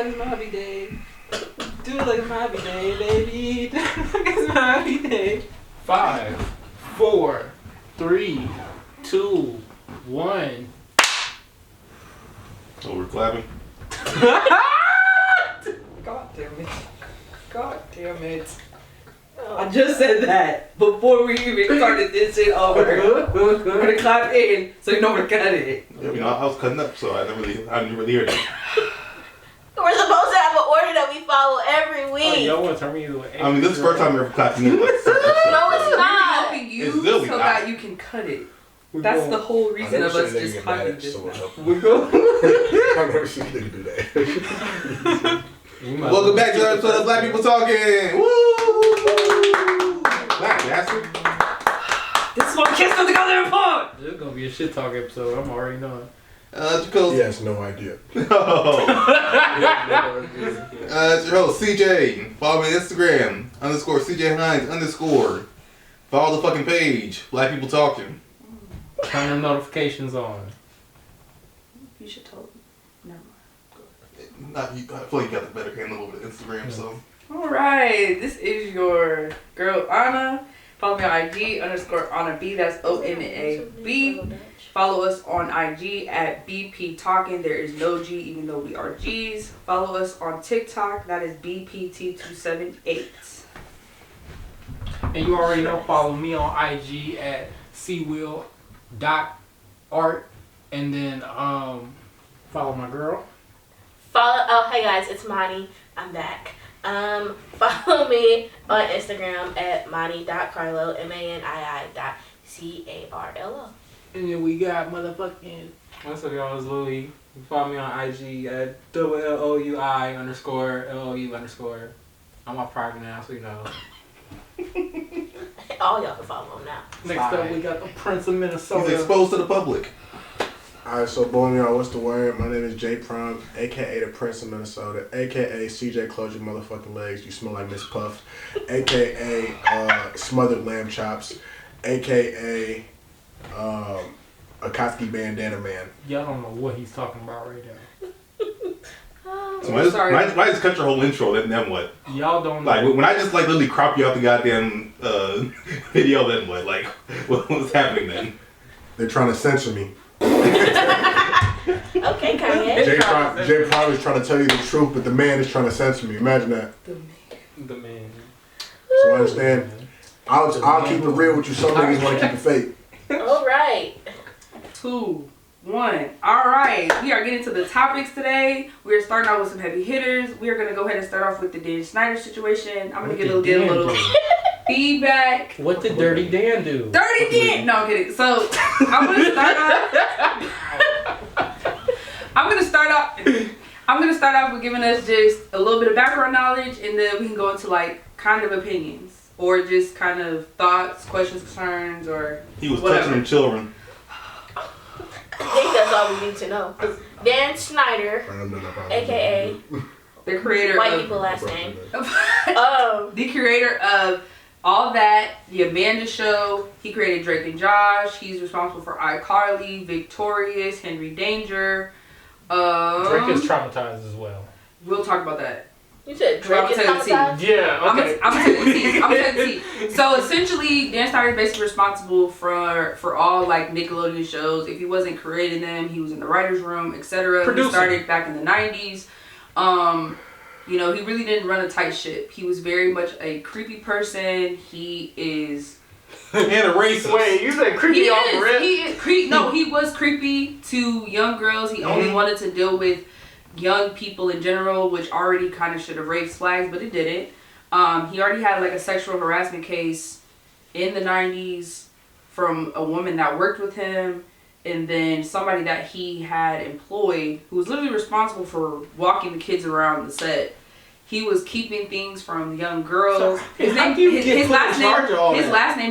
like it's my happy day. Do it like it's my happy day, baby. Do it like it's my happy day. 5, 4, 3, 2, 1. Oh, we're clapping. God damn it. God damn it. I just said that before we even started this shit over. We're gonna clap in so you know we're cut it. Yeah, I was cutting up, so I didn't really hear that. We're supposed to have an order that we follow every week. Oh, y'all want to turn me into an I mean, this is the first time we're ever clapping in. No, it's not. Helping you It's really so not. that you can cut it. That's the whole reason of us just clapping this now. I've never seen a nigga do that. Welcome back to the episode of Black People Talking. Woo! Black bastard. This is what kids don't think I'll never put. This is gonna be a shit talk episode. I'm already knowing. Jacob. He has no idea. It's your host, CJ. Follow me on Instagram, _CJ Hines_. Follow the fucking page, Black People Talking. Turn the notifications on. You should tell them. Never mind. Not you. I feel like you got the better handle over the Instagram, so. Alright, this is your girl Anna. Follow me on IG _Anna B. That's ONAB. Follow us on IG at BP Talking. There is no G, even though we are G's. Follow us on TikTok. That is BPT278. And you already know, follow me on IG at cwheel.art. And then follow my girl. Oh, hey guys, it's Monty. I'm back. Follow me on Instagram at Monty.Carlo, MANII.CARLO. And then we got motherfucking. What's up, y'all? It's Louie. You follow me on IG at LOUI_LOU_. I'm off private now, so you know. All y'all can follow him now. Next up, we got the Prince of Minnesota. He's exposed to the public. Alright, so boom, y'all, what's the word? My name is J Prime, aka the Prince of Minnesota, aka CJ Close Your Motherfucking Legs, You Smell Like Miss Puff, aka Smothered Lamb Chops, aka Akatsuki Bandana Man. Y'all don't know what he's talking about right now. So when I just cut your whole intro, then what? Y'all don't know. Like, when I just literally crop you out the goddamn video, then what? Like, what's happening then? They're trying to censor me. Okay, Kanye. J Prime is trying to tell you the truth, but the man is trying to censor me. Imagine that. The man. So I understand. I'll keep it real with you. Some niggas want to keep it fake. All right. 2, 1. Alright, we are getting to the topics today. We are starting out with some heavy hitters. We are going to go ahead and start off with the Dan Snyder situation. I'm going to get a little feedback. What did Dirty Dan do? Dirty Dan! No, I'm kidding. So, I'm going to start off with giving us just a little bit of background knowledge, and then we can go into like kind of opinions or just kind of thoughts, questions, concerns, or He was whatever. touching them children. I think that's all we need to know. Dan Snyder, aka The creator white of people last name. the creator of All That, The Amanda Show. He created Drake and Josh. He's responsible for iCarly, Victorious, Henry Danger. Drake is traumatized as well. We'll talk about that. You said Drake is traumatized? Yeah, okay. I'm gonna tell the tea. So essentially, Dan Snyder is basically responsible for all like Nickelodeon shows. If he wasn't creating them, he was in the writers' room, etc. He started back in the 90s. You know, he really didn't run a tight ship. He was very much a creepy person. He is And a racist. Wait, you said creepy off the rip? He was creepy to young girls. He only wanted to deal with young people in general, which already kind of should have raised flags, but it didn't. He already had like a sexual harassment case in the 90s from a woman that worked with him, and then somebody that he had employed who was literally responsible for walking the kids around the set. He was keeping things from young girls. So, his last name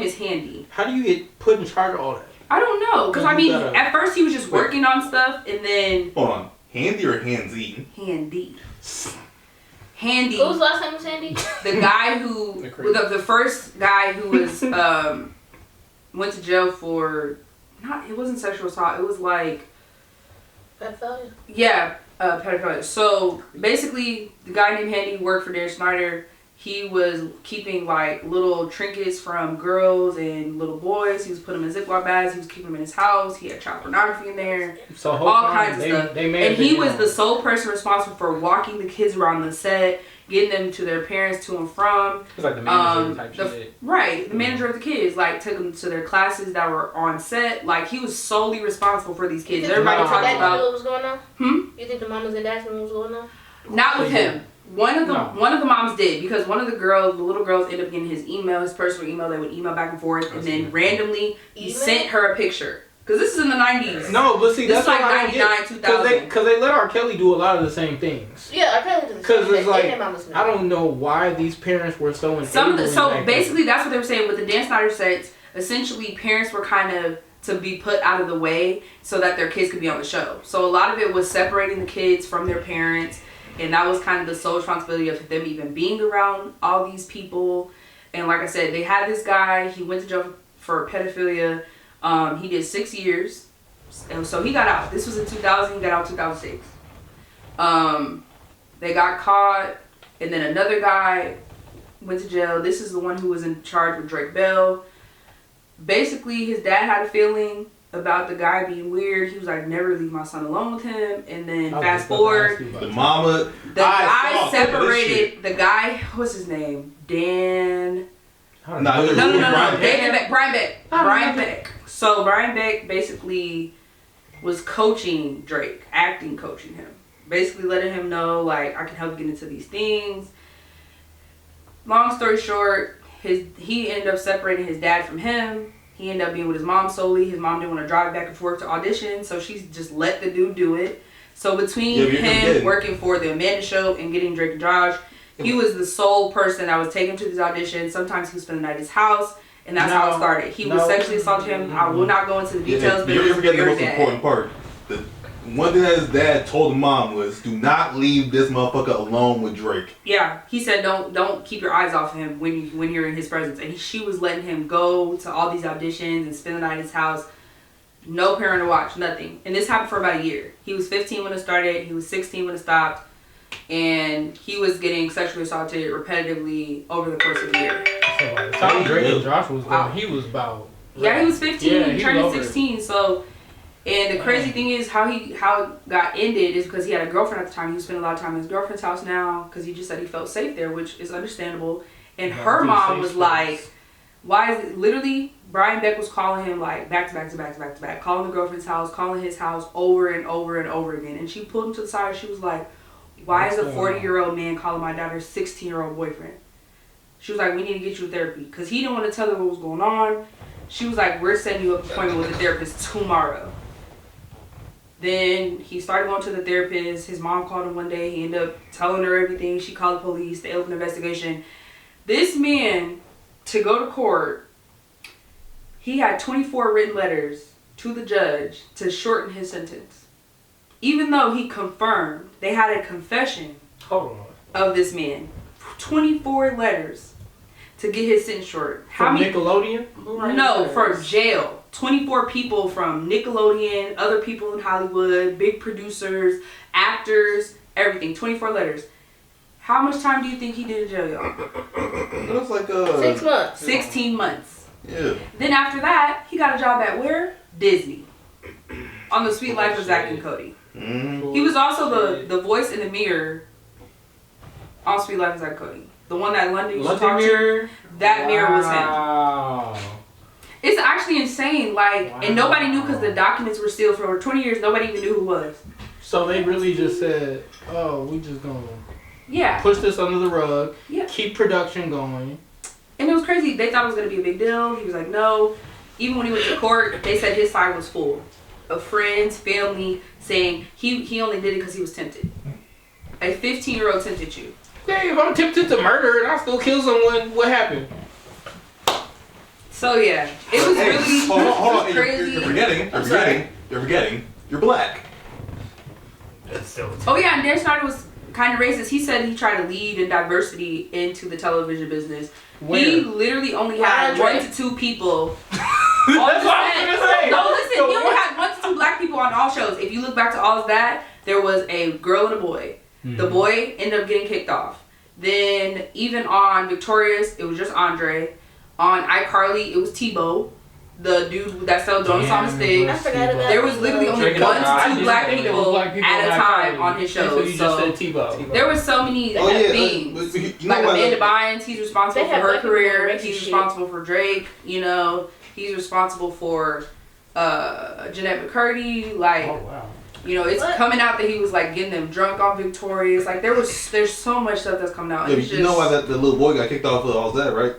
is Handy. How do you get put in charge of all that? I don't know, because I mean, at first he was just working on stuff, and then... Hold on. Handy or Handsy? Handy. Whose last name was Handy? The guy who... the first guy who was... went to jail for... It wasn't sexual assault. It was like... Pedophilia? Yeah. Pedophilia. So basically, the guy named Handy worked for Dan Snyder. He was keeping like little trinkets from girls and little boys. He was putting them in Ziploc bags. He was keeping them in his house. He had child pornography in there. So all kinds of stuff. And he was the sole person responsible for walking the kids around the set, getting them to their parents to and from. It's like the manager type shit. Right, the manager of the kids, like took them to their classes that were on set. Like he was solely responsible for these kids. Everybody talks about. What was going on? You think the mamas and dads knew what was going on? Not with him. One of the moms did, because one of the little girls ended up getting his email, his personal email. They would email back and forth, and then randomly he sent her a picture. Because this is in the 90s. No, but see, this that's like what 99, 2000. Because they let R. Kelly do a lot of the same things. Yeah, R. Kelly did the same Because it's thing. like, I don't know why these parents were so So basically, that's what they were saying with the Dan Snyder sets. Essentially, parents were kind of to be put out of the way so that their kids could be on the show. So a lot of it was separating the kids from their parents. And that was kind of the sole responsibility of them even being around all these people. And like I said, they had this guy. He went to jail for pedophilia. He did 6 years. And so he got out. This was in 2000. He got out in 2006. They got caught. And then another guy went to jail. This is the one who was in charge with Drake Bell. Basically, his dad had a feeling about the guy being weird. He was like, never leave my son alone with him. And then fast forward, the mama, the guy separated the guy. What's his name? Dan. No. Brian Beck. So Brian Beck basically was coaching Drake, acting coaching him, basically letting him know like, I can help you get into these things. Long story short, he ended up separating his dad from him. He ended up being with his mom solely. His mom didn't want to drive back and forth to audition, so she just let the dude do it. So between him working for the Amanda Show and getting Drake and Josh, he was the sole person that was taking him to these auditions. Sometimes he would spend the night at his house, and that's how it started. He would sexually assault him. I will not go into the details, but you're forgetting the most important part. The one thing that his dad told the mom was, do not leave this motherfucker alone with Drake. Yeah, he said don't keep your eyes off of him when you're in his presence. And she was letting him go to all these auditions and spend the night at his house. No parent to watch, nothing. And this happened for about a year. He was 15 when it started. He was 16 when it stopped. And he was getting sexually assaulted repetitively over the course of the year. So by the time Drake and Josh was done, he was about... Yeah, he was 15, yeah, turning 16, so... And the crazy thing is how it got ended is because he had a girlfriend at the time. He was spending a lot of time at his girlfriend's house now because he just said he felt safe there, which is understandable. And her mom was like, why is it, literally, Brian Beck was calling him like back to back, calling the girlfriend's house, calling his house over and over and over again. And she pulled him to the side and she was like, why is a 40-year-old man calling my daughter's 16-year-old boyfriend? She was like, we need to get you therapy. Because he didn't want to tell her what was going on. She was like, we're setting you up an appointment with a therapist tomorrow. Then he started going to the therapist. His mom called him one day. He ended up telling her everything. She called the police. They opened an investigation. This man, to go to court, he had 24 written letters to the judge to shorten his sentence. Even though he confirmed, they had a confession of this man. 24 letters to get his sentence short. From Nickelodeon? No, for jail. 24 people from Nickelodeon, other people in Hollywood, big producers, actors, everything. 24 letters. How much time do you think he did in jail, y'all? It looks like 6 months. 16 months. Yeah. Then after that, he got a job at where? Disney. On The Sweet Life of Zack and Cody. Mm-hmm. He was also the voice in the mirror on Sweet Life of Zack and Cody. The one that London used to talk to. That mirror was him. It's actually insane, like, and nobody knew because the documents were sealed for over 20 years. Nobody even knew who was. So they really just said, oh, we just gonna push this under the rug, keep production going. And it was crazy. They thought it was going to be a big deal. He was like, no. Even when he went to court, they said his side was full of friends, family, saying he only did it because he was tempted. A 15-year-old tempted you. Yeah, if I'm tempted to murder and I still kill someone, what happened? So yeah, it was really hold on. crazy. You're forgetting. You're black. It's still. Oh yeah, and Dan Snyder was kind of racist. He said he tried to lead in diversity into the television business. Where? He literally only had 1 to 2 people. That's what I was gonna say. No, listen, he only had 1 to 2 black people on all shows. If you look back to all of that, there was a girl and a boy. The boy ended up getting kicked off. Then even on Victorious, it was just Andre. On iCarly, it was Tebow, the dude that sells donuts on the stick. I forgot about There was literally only Drinking 1 up. to I 2 just black think it was people black people at a on time iCarly. on his So show. you just said Tebow. There was so many Oh, yeah, things. you know Like what, Amanda Bynes, he's responsible They for have her black people doing career. racist He's shit. responsible for Drake. You know, he's responsible for Jeanette McCurdy. Like, Oh wow. you know, it's What? coming out that he was like getting them drunk off Victorious. Like there's so much stuff that's coming out. Yeah, It's you know why the little boy got kicked off of all that, right?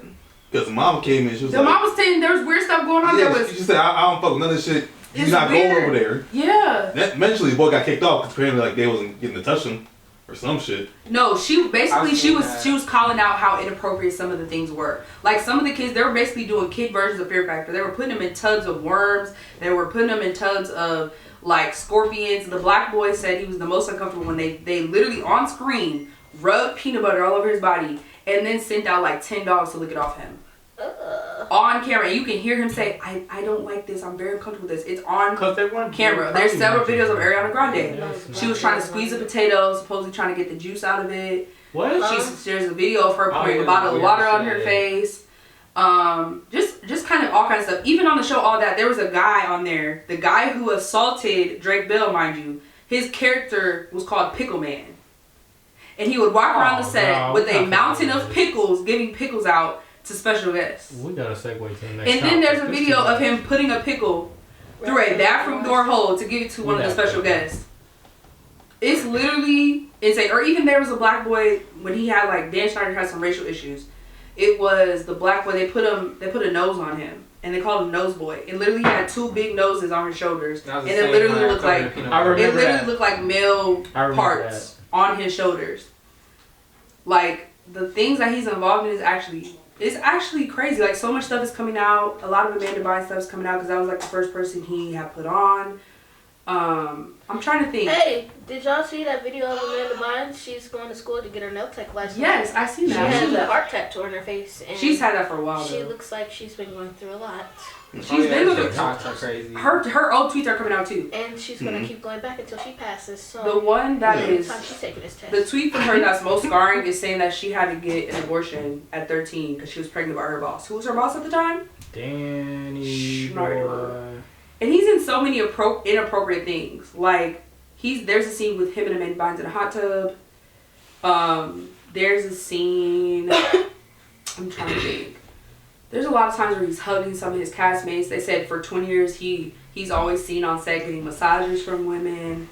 Because the mama came in, she was the like, mom was saying there was weird stuff going on. yeah, There was she said, I don't fuck with none of this shit. You're It's not going weird. over there. yeah. Eventually, the boy got kicked off because apparently, like, they wasn't getting to touch him or some shit. No, she basically I've she seen was that. she was calling out how inappropriate some of the things were. Like some of the kids, they were basically doing kid versions of Fear Factor. They were putting them in tubs of worms. They were putting them in tubs of like scorpions. The black boy said he was the most uncomfortable when they literally on screen rubbed peanut butter all over his body and then sent out like 10 dogs to lick it off him. On camera, you can hear him say, I don't like this, I'm very uncomfortable with this. It's on Because they weren't camera. There's several videos of Ariana Grande. Yes. She was trying to squeeze a potato, supposedly trying to get the juice out of it. What? There's a video of her Oh, pouring yeah, a bottle of weird water on her shit. face. Just kind of all kinds of stuff. Even on the show, all that, there was a guy on there. The guy who assaulted Drake Bell, mind you, his character was called Pickle Man. And he would walk around the set no, with we a not mountain talking of about pickles, giving pickles out to special guests. We gotta segue to the next And then there's a topic. video of him putting a pickle through a bathroom door hole to give it to one of the special guests. It's literally insane. Or even there was a black boy when he had like Dan Schneider had some racial issues. It was the black boy. They put a nose on him and they called him Nose Boy. And literally he had 2 big noses on his shoulders, That was and the it same literally one looked covered in like peanut I butter. it remember literally that. looked like male I remember parts on his shoulders. Like the things that he's involved in is actually crazy. Like so much stuff is coming out. A lot of Amanda Bynes stuff is coming out because that was like the first person he had put on. I'm trying to think. Hey, did y'all see that video of Amanda Bynes? She's going to school to get her nail tech license. Yes, I seen She that. has a heart tattoo on her face. And She's had that for a while. she Though. looks like she's been going through a lot. She's Oh, yeah, been looking. TikToks are crazy. Her old tweets are coming out too. And she's going to keep going back until she passes. So The one that Yeah. is time she's taking this test. the tweet from her that's most scarring is saying that she had to get an abortion at 13 because she was pregnant by her boss. Who was her boss at the time? Danny Schneider. boy. And he's in so many inappropriate things. Like there's a scene with him and Amanda Bynes in a hot tub. There's a scene. I'm trying to think. There's a lot of times where he's hugging some of his castmates. They said for 20 years he's always seen on set getting massages from women.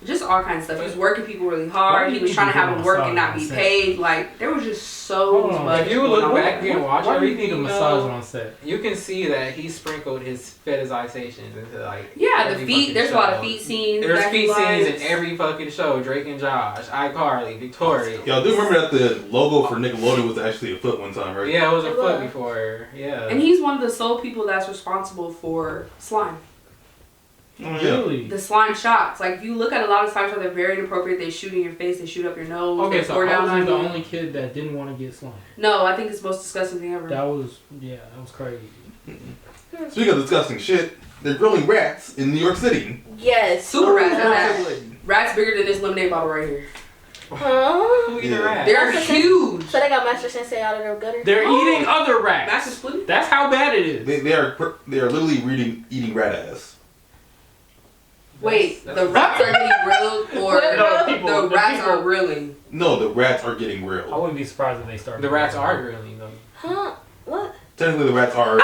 Just all kinds of stuff. He was working people really Why hard. do He you was need trying to to have get them a work and massage not be on set? paid. Like there was just so Hold on. much. If you going look on. back and watch Why do you need a everything, massage though, on set? you can see that he sprinkled his fetishizations into like Yeah, the every feet. fucking There's a lot of show. feet scenes. There's that he feet scenes in likes. every fucking show. Drake and Josh, iCarly, Victoria. Y'all do remember that the logo for Nickelodeon was actually a foot one time, right? Yeah, it was a It foot was. before. Yeah. And he's one of the sole people that's responsible for slime. Oh, yeah. Really? The slime shots. Like if you look at a lot of times where they're very inappropriate, they shoot in your face, they shoot up your nose, Okay, they so pour I down was on the you. only kid that didn't want to get slime. No, I think it's the most disgusting thing ever. That was crazy. Speaking of disgusting shit, they're grilling rats in New York City. yes. Super rats are Oh, that. Rats bigger than this lemonade bottle right here. Huh? Who eat Yeah. a rat? They're Master huge. So they got Master Sensei out of their gutter? They're Oh. eating other rats. Master split. That's how bad it is. They are literally eating rat ass. Wait, That's- the rats are getting grilled or No, people- the the rats people- are grilling? No, the rats are getting I grilled. wouldn't be surprised if they started. The rats are grilling though. Huh? What? Technically, the rats are.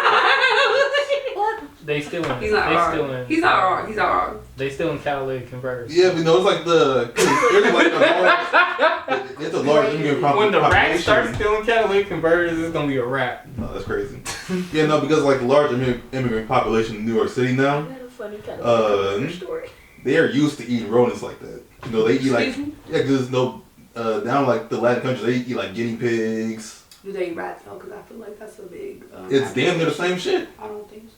What? They still in. He's not they wrong. still in. He's not wrong. He's not wrong. They still in catalytic converters. Yeah, but no, it's like there's like a large. It's a large immigrant When the rat population. starts stealing catalytic converters, it's gonna be a rat. No, that's crazy. Yeah, no, because like the large immigrant population in New York City now, I had a funny kind of story. they are used to eating rodents like that. You know, they eat like Excuse me? yeah, because no down like the Latin countries, they eat like guinea pigs. Do they eat rats though? Because I feel like that's a big. It's damn near the same shit. I don't think so.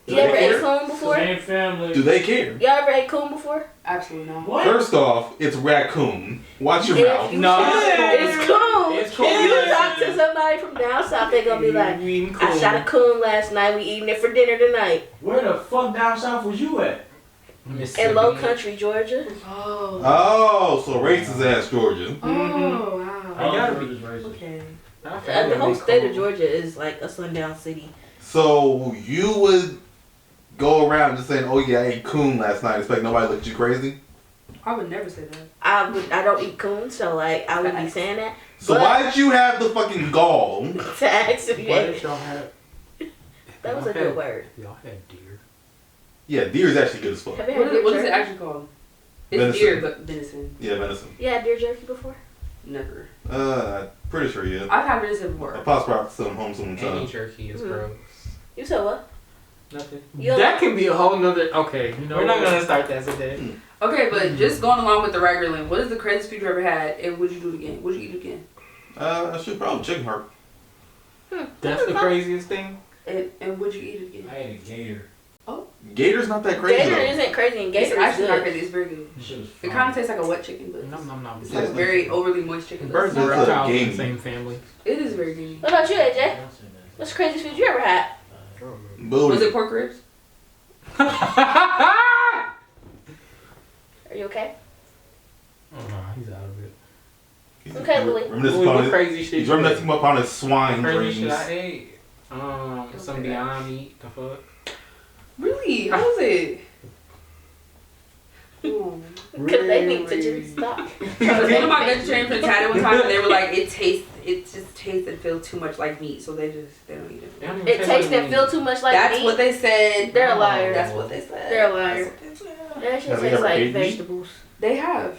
Do You ever they ate care? coon before? Same family. Do they care? Y'all ever ate coon before? Absolutely not. What? First off, it's raccoon. Watch your If mouth. you- No, It's coon. It's coon. If you talk to somebody from down south, they gonna be like, You eating I shot a coon last night. We eating it for dinner tonight. Where the fuck down south was you at? In Low Country, Georgia. Oh. Oh, so racist ass Georgia. Oh, wow. I gotta be. Okay. The whole state of Georgia is like a sundown city. So you would go around just saying, "Oh yeah, I ate coon last night," expect nobody to look at you crazy? I would never say that. I don't eat coon, so like I would be saying that. So why did you have the fucking gall? To ask if you What ate did y'all have? that was a good word. Y'all had deer. Yeah, deer is actually good as fuck. Have you had deer What is it jerky? actually called? It's Venison. deer, but venison. Yeah, venison. You had deer jerky before? Never. Pretty sure, yeah. I've had venison before. My pops brought some home Any sometime. jerky is Mhm. gross. You said what? Nothing. You That can be a whole nother. Okay, You know we're not what? gonna start that today. Okay, but just going along with the regular, what is the craziest food you ever had, and would you do it again? Would you eat it again? I should probably chicken heart. That's the craziest thing. And would you eat it again? I ate a gator. Gator's not that crazy Gator though. isn't crazy, and It's Gator is actually not good. crazy. It's very good. Shit was It fire. kind of tastes like a wet chicken, but Nom nom nom. it's Yeah, like it's very overly moist chicken. Birds That's and a reptiles in game. the same family. It is very gamey. What about you, AJ? Don't say that. What's the craziest food you ever had? I don't know. Booty. Was it pork ribs? Are you okay? Oh no, he's out of it. Okay, Louis. Reminiscing Louis, upon what his, crazy shit? he's you reminiscing upon his ate? swine Crazy shit dreams. I ate. Some Beyond Meat. The fuck. Really? How was it? Mm. Because they need to just stop. One of my vegetarian friends had it one time, and they were like, it just tastes and feels too much like meat, so they don't eat it. They don't even It taste tastes like and feel too much like That's meat. what they said. They're a liar. That's what they said. They're a liar. That's what they said. That shit Have they tastes ever like ate meat? vegetables. They have.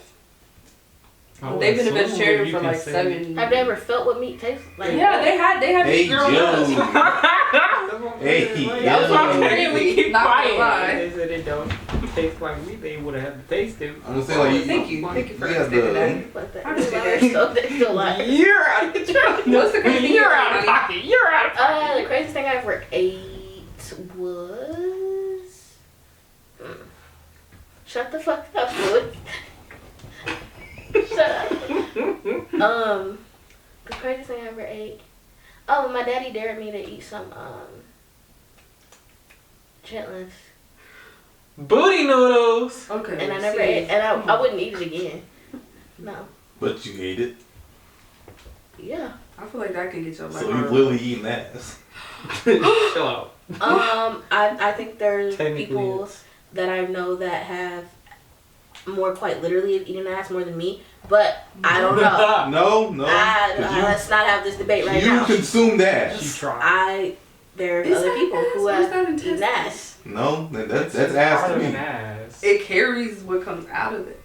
I would They've been a assume vegetarian you for can like say- 7. Have they ever felt what meat tastes like? Yeah, they had Hey, meat growing up. Joe. That's what I'm Hey, saying, like, yeah. that's what I'm saying. We keep Not gonna quiet. lie. They said it don't taste like meat. They would have had to taste it. I'm gonna say like Thank you for you have understanding that. the But I they're understand liars, that. so they're still liars. You're out of What's the crazy thing You're you out ever of ate? pocket. You're out of pocket. The craziest thing I ever ate was. Shut the fuck up, Louis. Shut up. The craziest thing I ever ate. Oh, my daddy dared me to eat some chitlins, Booty noodles. Okay. and I never see. ate, and I wouldn't eat it again. No. but you ate it, Yeah. I feel like that can get your life. so you've literally eaten ass. Chill out. I think there's Technically, people it's- that I know that have more quite literally eaten ass more than me, but I don't know. No, Let's not have this debate right you now. consumed ass. She tried. There are Is other that people ass? who What is have that eaten intestine? ass. No, that's ass Part to of an me. ass. It carries what comes out of it.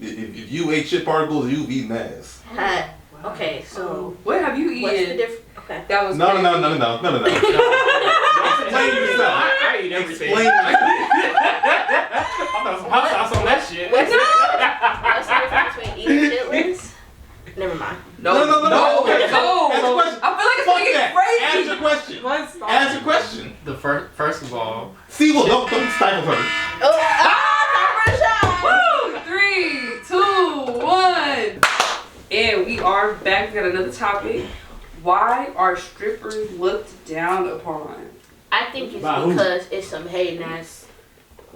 If you ate shit particles, you've eaten ass. Okay, so What have you what's the eaten? difference? Okay. That was No. crazy. Explain yourself. I eat everything. Explain yourself. I'm not some hot sauce on that shit. What's the difference between eating chitlins? Never mind. No. Okay, No. Ask a question. I feel like it's Fuck gonna get that. crazy. Ask your question. Let's stop. Ask your question. The first of all, See, well, don't stifle her. Oh, Woo! 3, 2, 1. And we are back at another topic. Why are strippers looked down upon? I think it's By who? because it's some hating ass.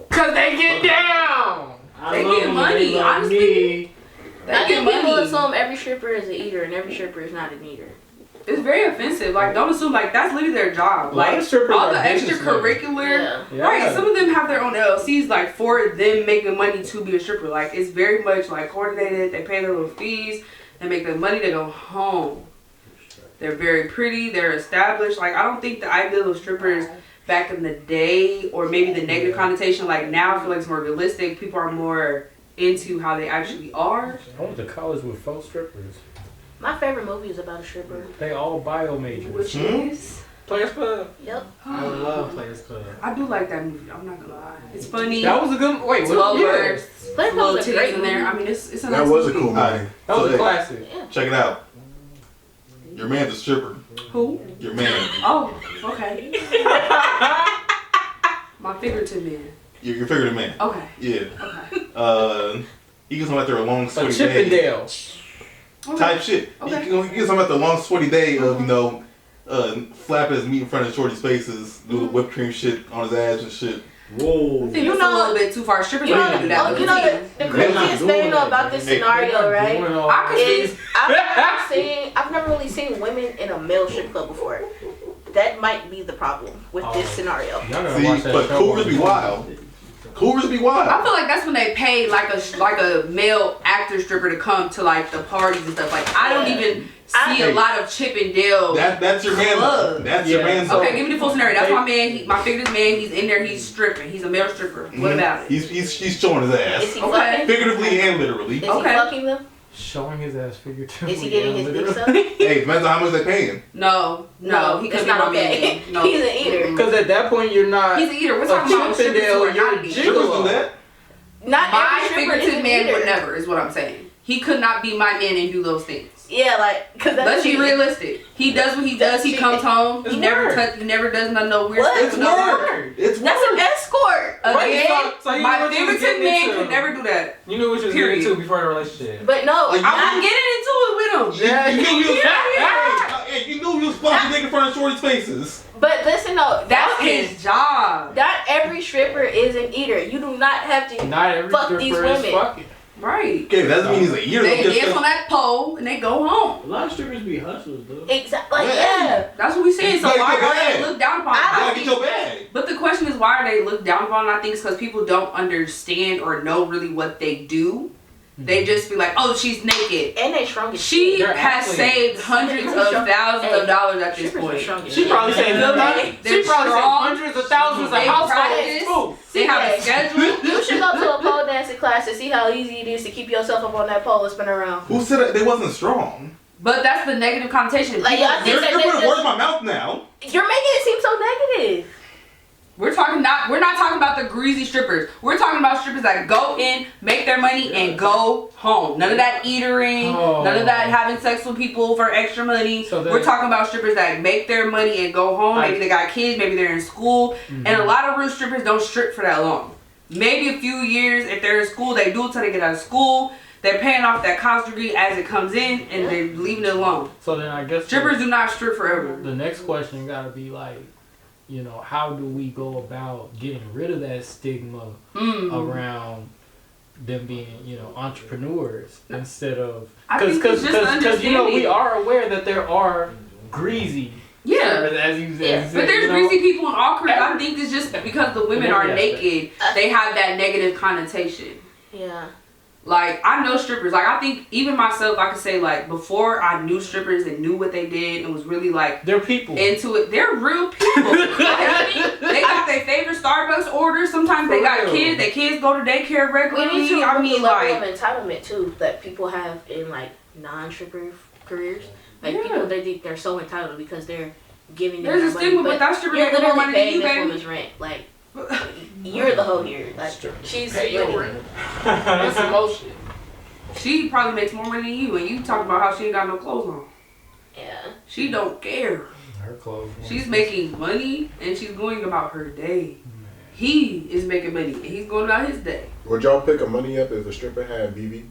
cause they get down. They get money, honestly. They I get think people money. assume every stripper is an eater and every stripper is not an eater. It's very offensive. Like, don't assume like that's literally their job. A lot Like of strippers all are the businessmen. extracurricular. Yeah. Right, some of them have their own LLCs, like for them making money to be a stripper. Like it's very much like coordinated. They pay their little fees. They make their money. They go home. They're very pretty. They're established. Like I don't think the ideal of strippers back in the day, or maybe the negative connotation. Like now, I feel like it's more realistic. People are more into how they actually are. I went to college with 4 strippers. My favorite movie is about a stripper. They all bio majors. Which is, Players Club. Yep. I love Players Club. I do like that movie. I'm not gonna lie. It's funny. That was a good. Wait, It's what? well Yeah. versed. Players Little Club was a titties great in there. movie. I mean, it's a That nice was a movie. cool Alright, movie. That was so a classic. check it out. Your man's a stripper. Who? Your man. Oh, okay. My figurative man. Your figurative man. Okay. Yeah. Okay. He gets home after a long A sweaty day. Chippendale. Okay. Type shit. Okay. He gets home after a long sweaty day of, you know, flapping his meat in front of shorty's faces, do the whipped cream shit on his ass and shit. Whoa. I think it's a little bit too far. Strippers You don't know, even do that. you know the craziest thing though about this scenario, right? I could see. Is I've never really seen women in a male strip club before. That might be the problem with this scenario. See, but Cougars be wild. Cougars be wild. I feel like that's when they pay like a male actor stripper to come to like the parties and stuff. Like I don't even see a lot of Chip and Dale. That's your man. clubs. That's your man. Okay, give me the full scenario. That's my man. My figure's man. He's in there. He's stripping. He's a male stripper. What about it? He's showing his ass. Is he fucking? Figuratively and literally. Is he fucking them? Showing his ass figuratively. Is he getting his dick sucked? Hey, depends on how much they pay him. No, he it's could not be okay. man. No. He's an eater. Because at that point, you're not. He's an eater. We're talking about strippers who are not eaters. Strippers do that. Not My every stripper is figurative an man eater. would never, is what I'm saying. He could not be my man and do those things. Yeah, like, cause that's Let's be cheating. realistic. He does what he does. He comes home. He never does none no weird What? stuff. It's No word. It's That's word. an escort. Again, So you my know what you was figurative getting man into. could never do that. You knew what you was Period. getting into before the relationship. But no, Like, I'm getting into it with him. Yeah, you knew he was. Yeah. Hey, you knew he was fucking nigga in front of shorty's faces. but listen though, That's his job. Not every stripper is an eater. You do not have to Not every fuck stripper these is women. fucking. Right. Okay, that doesn't mean he's a eater. They Just dance 'cause- on that pole and they go home. A lot of strippers be hustlers, though. Exactly. Like, Yeah. yeah. That's what we saying. So You why gotta are get they your looked down upon? I You I gotta think- get your bag. But the question is, why are they looked down upon? I think it's because people don't understand or know really what they do. They just be like, oh, she's naked. And they shrunk as She They're has athletes. saved hundreds of thousands of dollars at this Strippers are point. shrunk as She shit. probably saved They're strong. hundreds of thousands of They households too. They have a schedule. You should go to a pole dancing class to see how easy it is to keep yourself up on that pole and spin around. Who said that they wasn't strong? But that's the negative connotation. Like, y'all think You're that putting they words in just, my mouth now. you're making it seem so negative. We're not talking about the greasy strippers. We're talking about strippers that go in, make their money, and go home. None of that eatering, none of that having sex with people for extra money. So then- We're talking about strippers that make their money and go home. Maybe they got kids, maybe they're in school. And a lot of real strippers don't strip for that long. Maybe a few years. If they're in school, they do it till they get out of school. They're paying off that college degree as it comes in, and they're leaving it alone. So then I guess Strippers do not strip forever. the next question gotta be like, you know, how do we go about getting rid of that stigma around them being, you know, entrepreneurs instead of I think it's just you know, we understanding. are aware that there are greasy Yeah. strippers, as you said. Yeah. But there's you know? greasy people in all careers. I think it's just because the women are Yeah. naked, they have that negative connotation. Yeah. Like, I know strippers. Like, I think even myself, I could say, like, before I knew strippers and knew what they did and was really, like, They're people. into it, they're real people. They got their favorite Starbucks orders. Sometimes they got real. kids. Their kids go to daycare We regularly. need to I remove mean, the level like, of entitlement too that people have in like non-stripper careers. Like Yeah. people, they think they're so entitled because they're giving them there's a their stigma, money, but that stripper you're making more literally money than paying you, this baby. woman's rent. Like you're the hoe here. Like she's winning. It's emotion. She probably makes more money than you, and you talk about how she ain't got no clothes on. Yeah. She don't care. Her clothes. She's making money and she's going about her day. He is making money and he's going about his day. Would y'all pick a money up if a stripper had BB?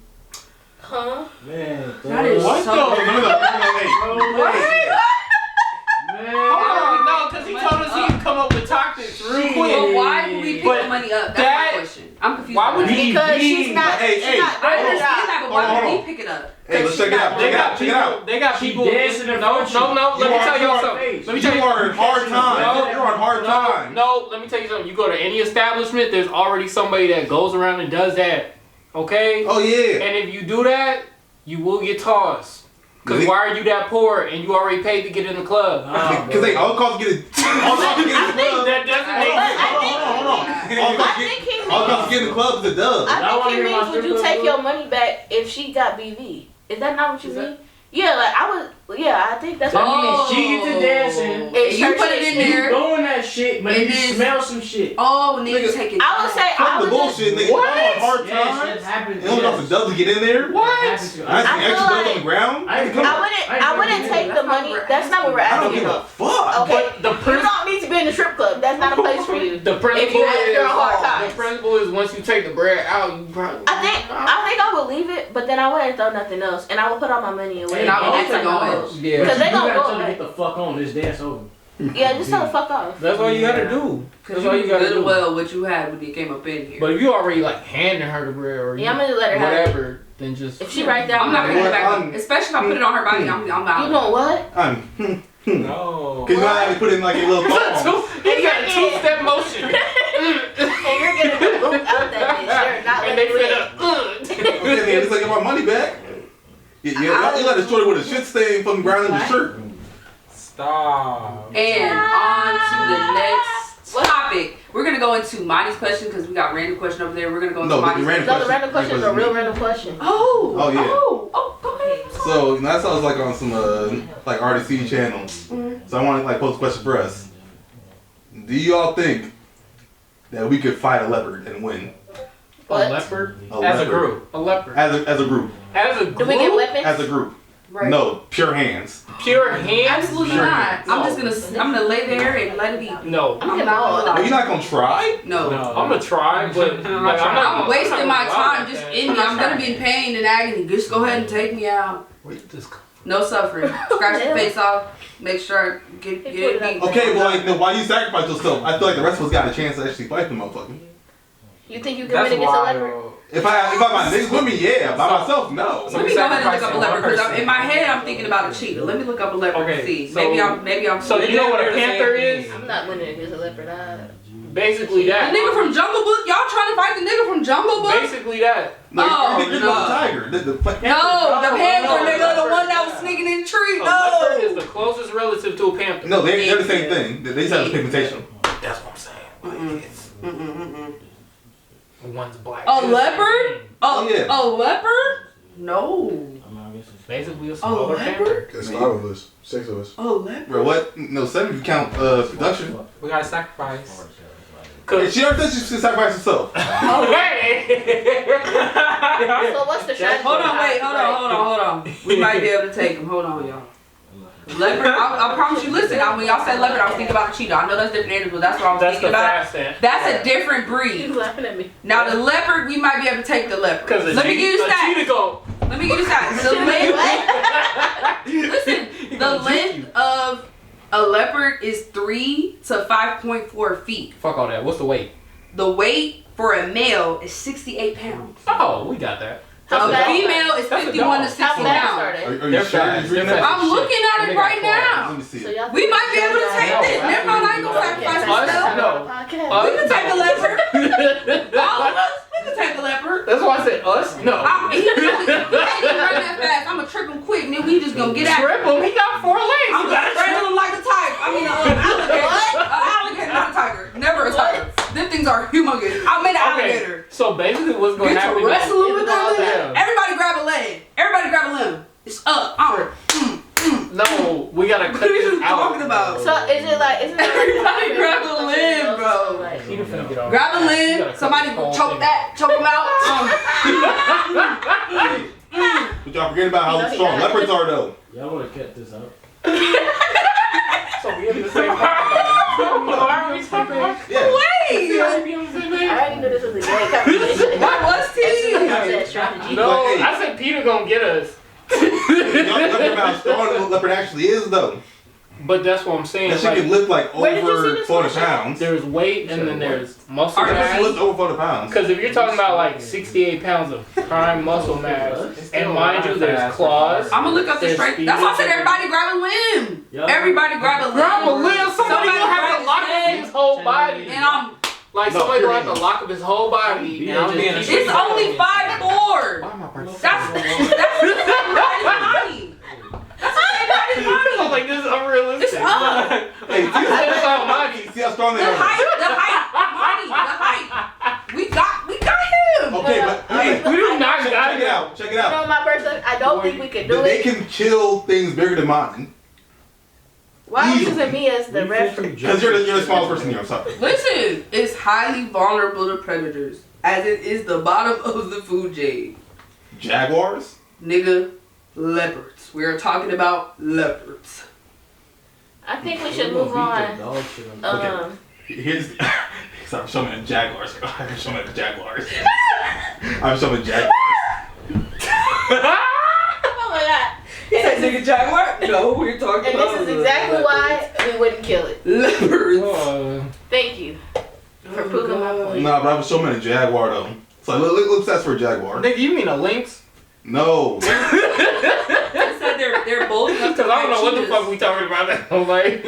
Huh? Man, That is What so. the- Hey, Man. Hold on, no, because he told us he'd come up with tactics real Shit. quick. But why would we pick But the money up? That's that- my question. I'm confused. Why about would that. he- Because she's not. Hey, she's hey, not I doing her understand job. that, but why Hold would on. we pick it up? Hey, let's check it out. They Check it out. got Check it out. They got She people. dancing in No, front of you. no, no. Let You me are- tell you y'all are- something. Let me You tell you. are in hard times. No. You're on hard times. No, let me tell you something. You go to any establishment, there's already somebody that goes around and does that. Okay? Oh yeah. And if you do that, you will get tossed. Because Really? why are you that poor and you already paid to get in the club? Because they all costs get it. All costs get in the club. That doesn't make Hold on, sense. hold on. I think he All costs means. get in the club is a dub. I Y'all wanna think he hear my means would strip you club take story? your money back if she got BV? Is that not what you Is mean? Yeah, like I was. Yeah, I think that's. That what means she get to dancing. And you put it in You there. doing that shit, but And you then- smell some shit. Oh, and then you Nigga, take it. I would say I Fuck the would just. bullshit, nigga. What? I'm on hard Yeah, times. shit happens. It only costs a dub to get in there. What? I see I feel extra dubs on like- the ground. I ain't Come on. I wouldn't take the That's not money. what we're That's not what we're I don't asking give a though. fuck. Okay. But the You principle. don't need to be in the strip club. That's not a place for you. The principle If you're on hard is times. the principle is once you take the bread out, you probably. I think I would leave it, but then I wouldn't throw nothing else, and I would put all my money away. And I would that's let it how go. it goes. Yeah. Because they You gonna gotta go tell them away. get the fuck on. This dance over. Yeah, just tell the fuck off. That's all you gotta do. Because That's all you you gotta good do. and well what you had when you came up in here. But if you already like handing her the bread or Yeah, I'm gonna let her have it. whatever, then just If she right there, I'm not gonna Well, get back I'm- up. Especially if I put it on her body, I'm out. You know what? No. Cause you know how you put in like a little thong. he got a two-step motion. And you're gonna go boop out that bitch. You're not And they letting said, it. Okay, then it's like get my money back. Yeah, you let a shorty with a shit stain from the ground in the shirt. Stop. And on to the next topic. We're gonna go into Monty's question because we got random question over there. We're gonna go into No, the Monty's random No, the random question is a real random question. Oh. Oh, yeah. Oh, go ahead. So that's I was like on some like RDC channels. So I want to like pose a question for us. Do y'all think that we could fight a leopard and win? What? a leopard. A As a leopard. group. A leopard. As a group. As a group. Do we get weapons? As a group. Right. No, pure hands. Pure hands. Absolutely Sure. not. No. I'm gonna lay there and let it be. No. I'm I'm gonna not. Are you not gonna try? No. I'm gonna try, but like, I'm wasting my time just in. in me. I'm gonna be in pain and agony. Just go ahead and take me out. Where did this come No suffering. Scratch the face off. Make sure I get it beat. Okay, well, like, then why you sacrifice yourself? I feel like the rest of us got a chance to actually fight the motherfucker. You think you can That's win against a leopard? wild. If I got my niggas with me, yeah. By myself, no. Let me go ahead and look up a Sacrificing leopard one because person. in my head I'm thinking about a cheetah. Let me look up a leopard and Okay, see. so- Maybe I'm. So you know what a panther is? I'm not winning against a leopard. Basically The that. nigga from Jungle Book? Y'all trying to fight the nigga from Jungle Book? Basically that. No, Oh, you're no. the tiger. The No, the panther nigga, the one that was sneaking in the tree. A leopard is No. the closest relative to a panther. No, they're the same thing. They just have the pigmentation. That's what I'm saying. One's black. A leopard? Oh, yeah. A leopard? No. Basically a A smaller panther. leopard? There's 5 of us, 6 of us. A leopard? Bro, what? No, 7 if you count production. We gotta sacrifice. Cause She already said she should sacrifice herself. So what's the strategy? Hold on, wait, hold on. We might be able to take him. Hold on, y'all. Leopard, I promise you, listen, when y'all said leopard, I was thinking about a cheetah. I know that's different animals, but that's what I was that's the thinking about. fast ant. That's a different You breed. laughing at me? Now the leopard, we might be able to take the leopard. Cause Let me give you a cheetah stats. go. Let me give you stats. The length, listen, the length of a leopard is 3 to 5.4 feet. Fuck all that. What's the weight? The weight for a male is 68 pounds. Oh, we got that. How A fast female is That's a 51 to dog. 60 How fast are pounds. they? Are you They're sure fast. you're reading They're that? I'm looking at And it they got right claws. now. Let me see So it. y'all We might be able to take No, this. Never mind, I ain't gonna sacrifice myself. No. We can take a leopard. All of us, we can take a leopard. That's why I said us. No. He can't run that fast. I'm gonna trip him quick, and then we just gonna get out. Triple. He got 4 legs. I'm You gotta gonna strangle him like a tiger. I mean, an alligator. An alligator, not a tiger. Never a tiger. Them things are humongous. I mean, an alligator. So basically, what's gonna Get happen? to wrestling with that Yeah. limb. Everybody grab a leg. Everybody grab a limb. It's up. No, we gotta cut What are you this out. talking about? So is it like? Everybody grab a limb, bro. Peter finna get off. Grab a You limb. gotta cut Somebody this whole choke thing. that. Choke him out. But y'all forget about how strong leopards are, though. Y'all wanna cut this out? So we in the same Why are we talking about? Yeah. Wait. I already knew this was a great conversation. What was I he? said strategy. No, Like, hey. I said Peter gonna get us. Y'all remember how strong the leopard actually is, though. But that's what I'm saying. That shit Like, can lift like Where did you see over this 40 one? pounds. there's weight and then there's muscle Alright, That shit mass. lift over 40 pounds. Because if you're talking about like 68 pounds of prime muscle mass, and mind you, there's claws. I'm gonna look up the There's strength. speed. That's why I said everybody grab a limb. Yeah. Everybody grab a limb. Grab a limb. Somebody gonna have grab to lock leg. up his whole body. And I'm. Like No, somebody gonna have period. to lock up his whole body. Yeah, I'm being a It's only 5'4". Why am I That's money. That's I'm like, this is unrealistic. It's up. Hey, That's all money. see how strong they The are. height, the height. We got him. Okay, but hey, We do not check got it out. Check it You know out. my person? I don't think we could do They it. can kill things bigger than mine. Why are you easily. using me as the reference? Because you're the smallest person here. I'm sorry. Listen, it's highly vulnerable to predators, as it is the bottom of the food chain. Jaguars? Nigga, leopards. We are talking about leopards. I think we should move on. Okay. Here's. So I'm showing the Jaguars. I'm showing the Jaguars. I'm showing Jaguars. Oh my god. He said nigga Jaguar? No, we're talking And about this is exactly why we wouldn't kill it. leopards. Thank you for proving my point. Nah, but I was showing a Jaguar though. So let's ask for a Jaguar. Nigga, you mean a lynx? No. They said they're bold enough to Because I don't know what the cheetahs. fuck we talking about. I'm like,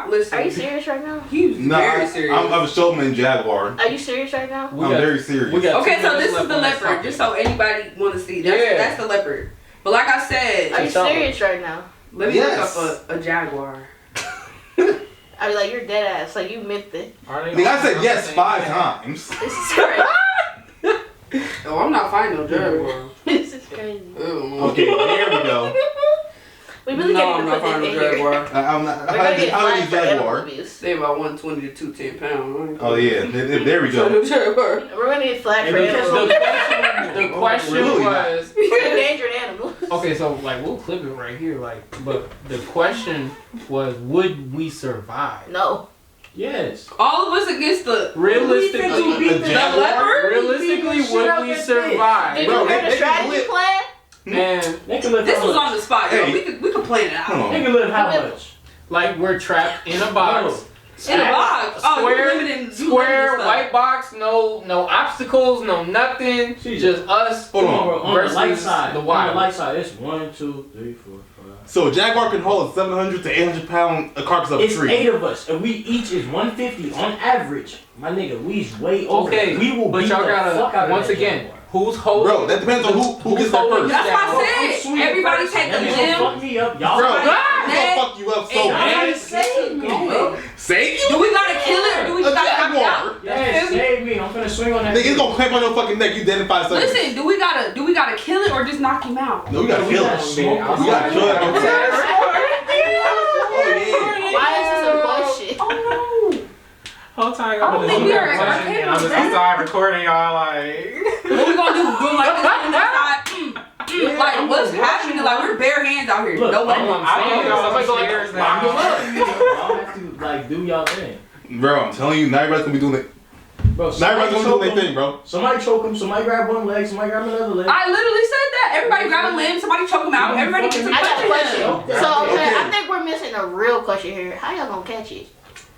Listen. Are you serious right now? He was Nah, very serious. I was showing a Jaguar. Are you serious right now? we I'm got- very serious. we got- Okay, 2 so minutes this is left the on this leopard, topic. just so anybody want to see. That's the leopard. But like I said, Are you tell me. serious right now? let me Yes. look up a jaguar. I was like, you're dead ass. Like, you meant it. Nigga, I said yes 5 times. This is crazy. Oh, I'm not finding no jaguar. This is crazy. Okay, there we go. We really No, can't I'm even not put finding this no in here. jaguar. I'm not. We're gonna get How flagged many for animal Jaguar? abuse. They about 120 to 210 pounds. Oh yeah, there we go. Jaguar. We're gonna get flagged for the animal abuse. question Really not. was, Endangered animals. okay, so like we'll clip it right here, like, but the question was, would we survive? No. Yes. All of us against the Realistically, A Jaguar? leopard? realistically, would we survive? Did Bro, you hear they the strategy lit. plan? And They can live This how was much? on the spot, yo. Hey. We could plan it Come out. on. They can live how much? like we're trapped in a box. In a box. Oh, Square, you limiting you square, limiting white box, no obstacles, no nothing. Jesus. Just us Hold Bro, on. on the versus light side. the On wild. the light side, it's 1, 2, 3, 4, 5. So a Jaguar can hold a 700 to 800 pound carcass of a It's tree. 8 of us, and we each is 150 on average. My nigga, we's way over. Okay, We will but beat y'all the fuck out gotta of once that again, Jaguar. who's holding? Bro, that depends on who gets there holding first. That's down? why I I'm said sweet everybody first. take a That nigga gonna limb. fuck me up. Y'all Bro, right. it's gonna fuck you up so Hey, bad. Save me, bro. Save Do you? we gotta kill it or do we A just gotta knock it out? Jaguar? Yes, save me. I'm finna swing on that. Nigga, it's gonna clamp on your fucking neck. You dead in 5 seconds. Listen, do we gotta kill it or just knock him out? No, we gotta kill gotta him. smoke We gotta kill him. Oh Why is this a bullshit? Oh Whole time I don't think we are- I can't I'm just remember. inside recording y'all like. no. What we gonna do? Do like this on the side? Like what's happening? Like we're bare hands out here. Look, No I'm weapons. I don't know. Somebody go like, Cheers lock him now. up. Y'all have to like do y'all thing. yeah. Bro, I'm telling you, not everybody's gonna be doing it. Bro, Not everybody's gonna be doing their choke thing, bro. him. Somebody choke him. Somebody grab one leg. Somebody grab another leg. I literally said that. Everybody grab a limb. Somebody choke him out. Everybody gets a I got a question. question. So okay, Okay. I think we're missing a real question here. How y'all gonna catch it?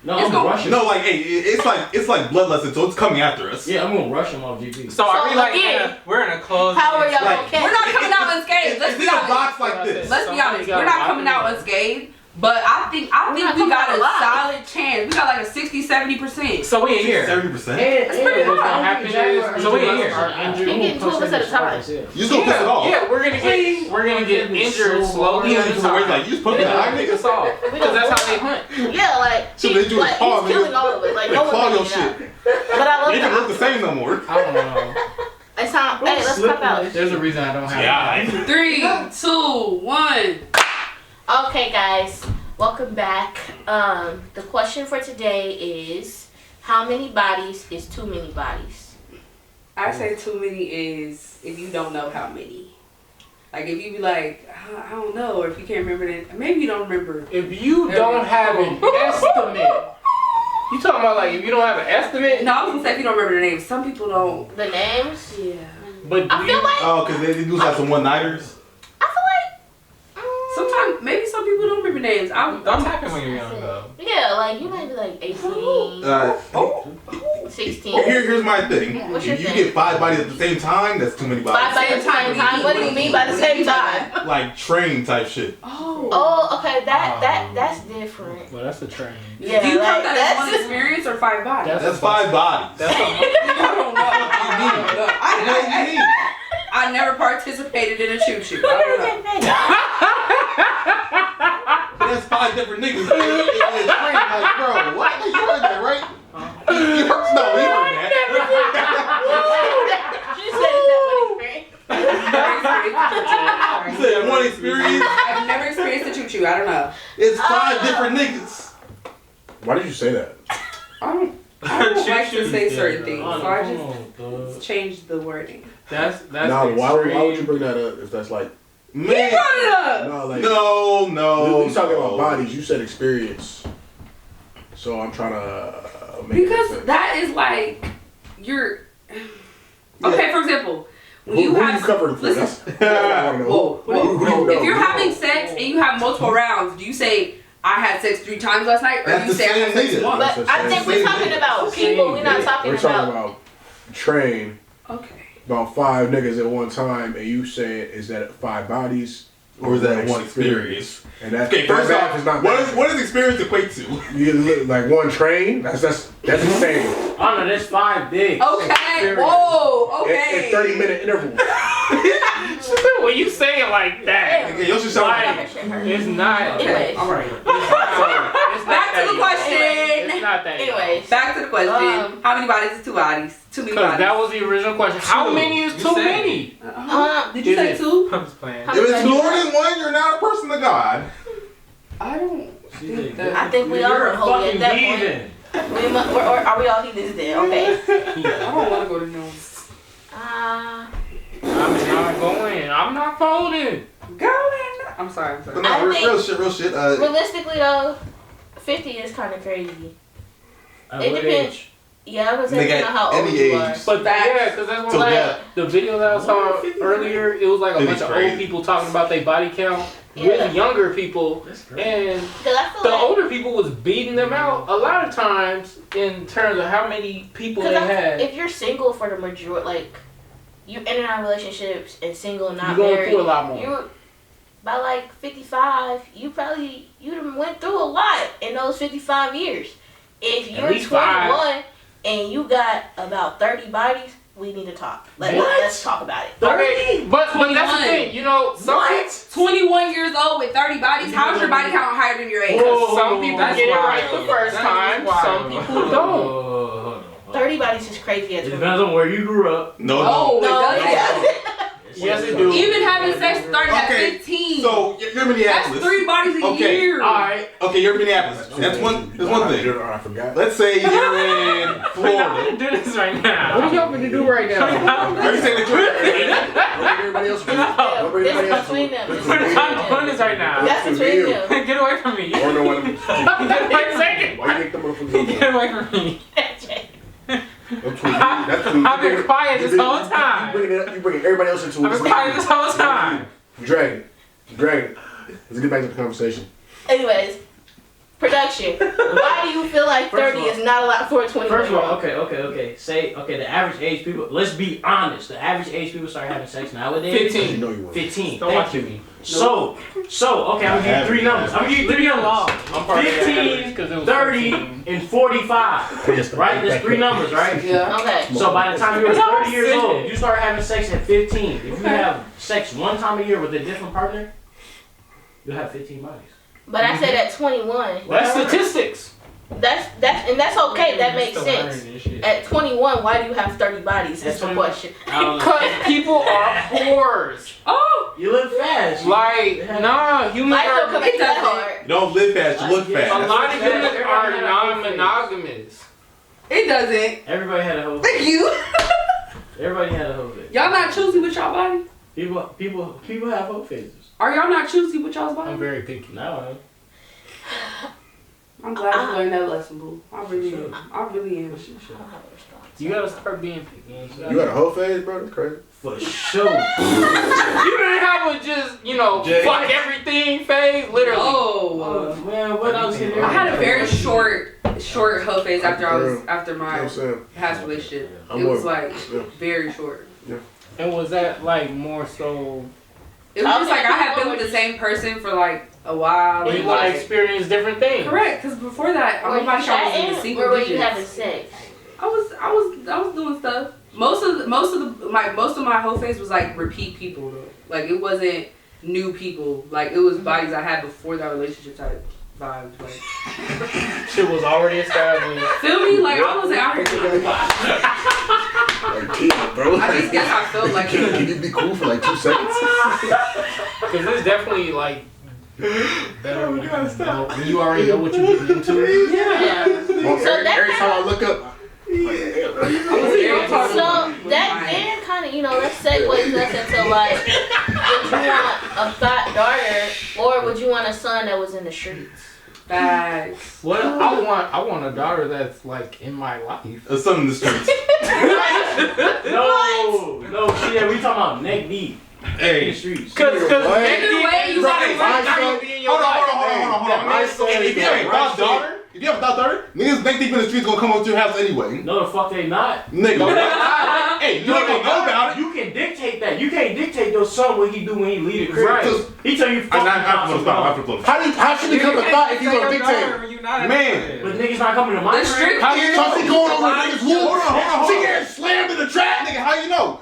No, It's I'm gonna- rushing. No, like, hey, it's like bloodlust, so it's coming after us. Yeah, I'm gonna rush him off GP. So are we So, like again, we're in a closed? How are y'all Like, gonna catch We're not it? coming out unscathed. Let's It's be in a honest. box like this. Let's be honest. We're not coming out unscathed. But I think not we coming got out a alive. solid chance. We got like a 60-70%. So we in here. 70%. That's pretty What's high. gonna happen is So we in here. You're You getting 2 of us at a time. You just gonna piss it off. Yeah, we're gonna get injured slowly Yeah, over so we're time. like, you just put me Yeah, behind nigga niggas. saw. Because that's how they hunt. Yeah, like So they do like, the claw, he's killing nigga. all of us. Like They no claw one's your getting out. shit. But I love They don't look the that. same no more. I don't know. It's time. Hey, let's pop out. There's a reason I don't have. Yeah. 3, 2, 1. Okay, guys, welcome back. The question for today is, how many bodies is too many bodies? I say too many is if you don't know how many. Like if you be like, I don't know, or if you can't remember it, maybe you don't remember. If you don't have an estimate, you talking about like if you don't have an estimate? No, I was gonna say if you don't remember the name. Some people don't. The names? Yeah. But I feel like Oh, because they do have some one-nighters. Sometimes maybe some people don't remember names. Don't tap him when you're young though. yeah, like you might be like 18, Oh, 16. here's my thing. What's If your you thing? get 5 bodies at the same time, that's too many 5 bodies. by the same time. What do you mean by the same time? Like train type shit. Oh. Oh, okay, that's different. Well, that's a train. Yeah, Do you like, count that as that's one just- experience or 5 bodies? That's 5 bodies. That's a I don't know. I don't know. What do you mean? I never participated in a choo-choo. I That's 5 different niggas in a train. Like, bro, what? You heard that, right? You heard, no, you heard that. She said that You said one experience. I've never experienced a choo-choo. I don't know. It's 5 different niggas. Why did you say that? I don't like to say certain things, Oh, so I come just on, dog. changed the wording. That's Nah, why would you extreme. bring that up if that's like You Man, brought it up! no like no. you talking no. about bodies? You said experience, so I'm trying to make Because that is like, you're... Okay, for example, when Who you are have... you covering for? Listen. That's what I want to know. Whoa, Who do you whoa. know? If you're having and you have multiple rounds, do you say I had sex 3 times last night, or That's do you the say I had same sex nigga. once? But I think we're talking about people. We're not talking We're talking about. about train Okay. about 5 niggas at one time, and you saying is that 5 bodies Or is that one experience? And that's Okay, first that off, is not what does experience equate to? you look like one train. That's insane. Oh no, that's 5 dicks. Okay. Whoa. Okay. In 30-minute intervals. When you say it like that, Okay, you should show Like, it's not. Anyways. All right. It's not Back that to the easy. question. It's not that. Anyways. Back to the question. How many bodies is 2 bodies? Too many Because bodies. that was the original question. How many is You too said many? Did you Is say it- 2? I'm just playing. How If it's many- more than one, you're not a person of God. I don't think that. I think we all You're are a holy at fucking that heathen. point. Or are we all heathens then? Okay. I don't want to go to no. I'm not going. I'm not folding. Go in. I'm sorry. But I no, think- real shit. Realistically though, 50 is kind of crazy. At It what depends. age? Yeah, I was Nigga, saying how old any you are. age. But yeah, because that's what Till like death. the video that I saw earlier. It was like a 50's bunch of crazy. old people talking about their body count Yeah. with younger people, That's crazy. and Because I feel the like, older people was beating them out a lot of times in terms of how many people they had. if you're single for the majority, like you in and out of relationships and single and You're not going married, through a lot more. you by like 55, you done went through a lot in those 55 years. If At you're least 21 and you got about 30 bodies, we need to talk. What? Let's talk about it. Okay, but that's the 21. thing, you know, some 21 years old with 30 bodies. How's your body count higher than your age? Whoa, some people That's get it wild. right the first That time, is wild. some people don't. Hold on. 30 bodies is crazy at It 21. depends on where you grew up. No, Oh, no. it doesn't. Yes, it do. Even having sex starting at Okay, 15. So you're that's Minneapolis. 3 bodies a Okay, year. Alright, Okay, you're Minneapolis. That's one thing. I forgot. Let's say you're in We're not Florida. gonna do this right what now. are y'all gonna do right now? Are you saying that you're Don't bring everybody else. Don't bring everybody It's else. between them. It's We're between not doing them. this right now. That's between them. Get away from me. I don't know what I'm. Wait a second. Why you think the motherfuckers? Get away from me. I've been quiet this whole time. You bringing everybody else into it. I've been quiet this whole time. Dragon. Let's get back to the conversation. Anyways, production. Why do you feel like First 30 of all- is not a lot for a 21 First of year all, old? okay. Say, the average age people, let's be honest. The average age people start having sex nowadays. 15. You know you want. 15. Don't Thank watch you. me. So, okay, I'm gonna give you 3 numbers. I'm gonna give you 3 numbers. I'm part of that 15, because it was 30, 15. and 45. Right? There's 3 numbers, right? Yeah. Okay. So by the time you're That's all 30 years I'm old, saying. you start having sex at 15. If you have sex 1 time a year with a different partner, you'll have 15 bodies. But I said at 21. That's statistics. That's okay. That makes Still sense. learning this shit. At 21, why do you have 30 bodies? Is At the 21. question. I don't know. Because people are whores. Oh, You live fast. Like, nah, humans Life don't are. come at that hard. You don't live fast, you look A fast. lot of humans Everybody are had a whole face. non-monogamous. it doesn't. Everybody had a whole Thank face. you. Everybody had a whole face. Y'all not choosy with y'all body? People have whole faces. Are y'all not choosy with y'all's I'm body? very picky. No. I'm glad you learned that lesson, boo. I really am. I really am. I don't have a response. You gotta start being picky. You got a whole phase, bro? That's crazy. For sure. You didn't have a just, Jay. fuck everything phase, literally. Oh. Man, what else is there? I had a very short hoe phase after You know my what I'm saying? past relationship. I'm It was more- like yeah. very short. And was that like more so, It was just Okay, like I had been what with the was- same person for like a while. you and, want to like, experience different things? correct, because before that, Were you nobody shot was in the chatting single or were you digits. having sex? I was doing stuff. Most of my whole phase was like repeat people though. Like it wasn't new people. Like it was bodies I had before that relationship type vibes. Like Shit was already established. feel me? Like I wasn't out here. Like, kid, bro. I just guess I felt like Can it. you be cool for like 2 seconds? Because it's definitely like better when you already know what you're getting into. Yeah. Well, So that every time I look up, I was very So comfortable with that mine. then kind of, let's segues us into like, would you want a fat daughter or would you want a son that was in the streets? Facts. What I want a daughter that's like in my life. A son in the streets. No, shit, we talking about neck deep in the Hey. streets. Cause Either way, you gotta my find son, I said if you have a thought daughter, niggas think deep in the streets gonna come up to your house anyway. No, the fuck they not. Nigga, hey, you ain't gonna know about it. You can dictate that. You can't dictate your son what he do when he leave the crib. Right. He tell you. How should he come to thought if you gonna dictate? Man. But niggas not coming to my The crib. strict How you know she going over niggas' woods? Hold on. She getting slammed in the trap. Nigga, how you know?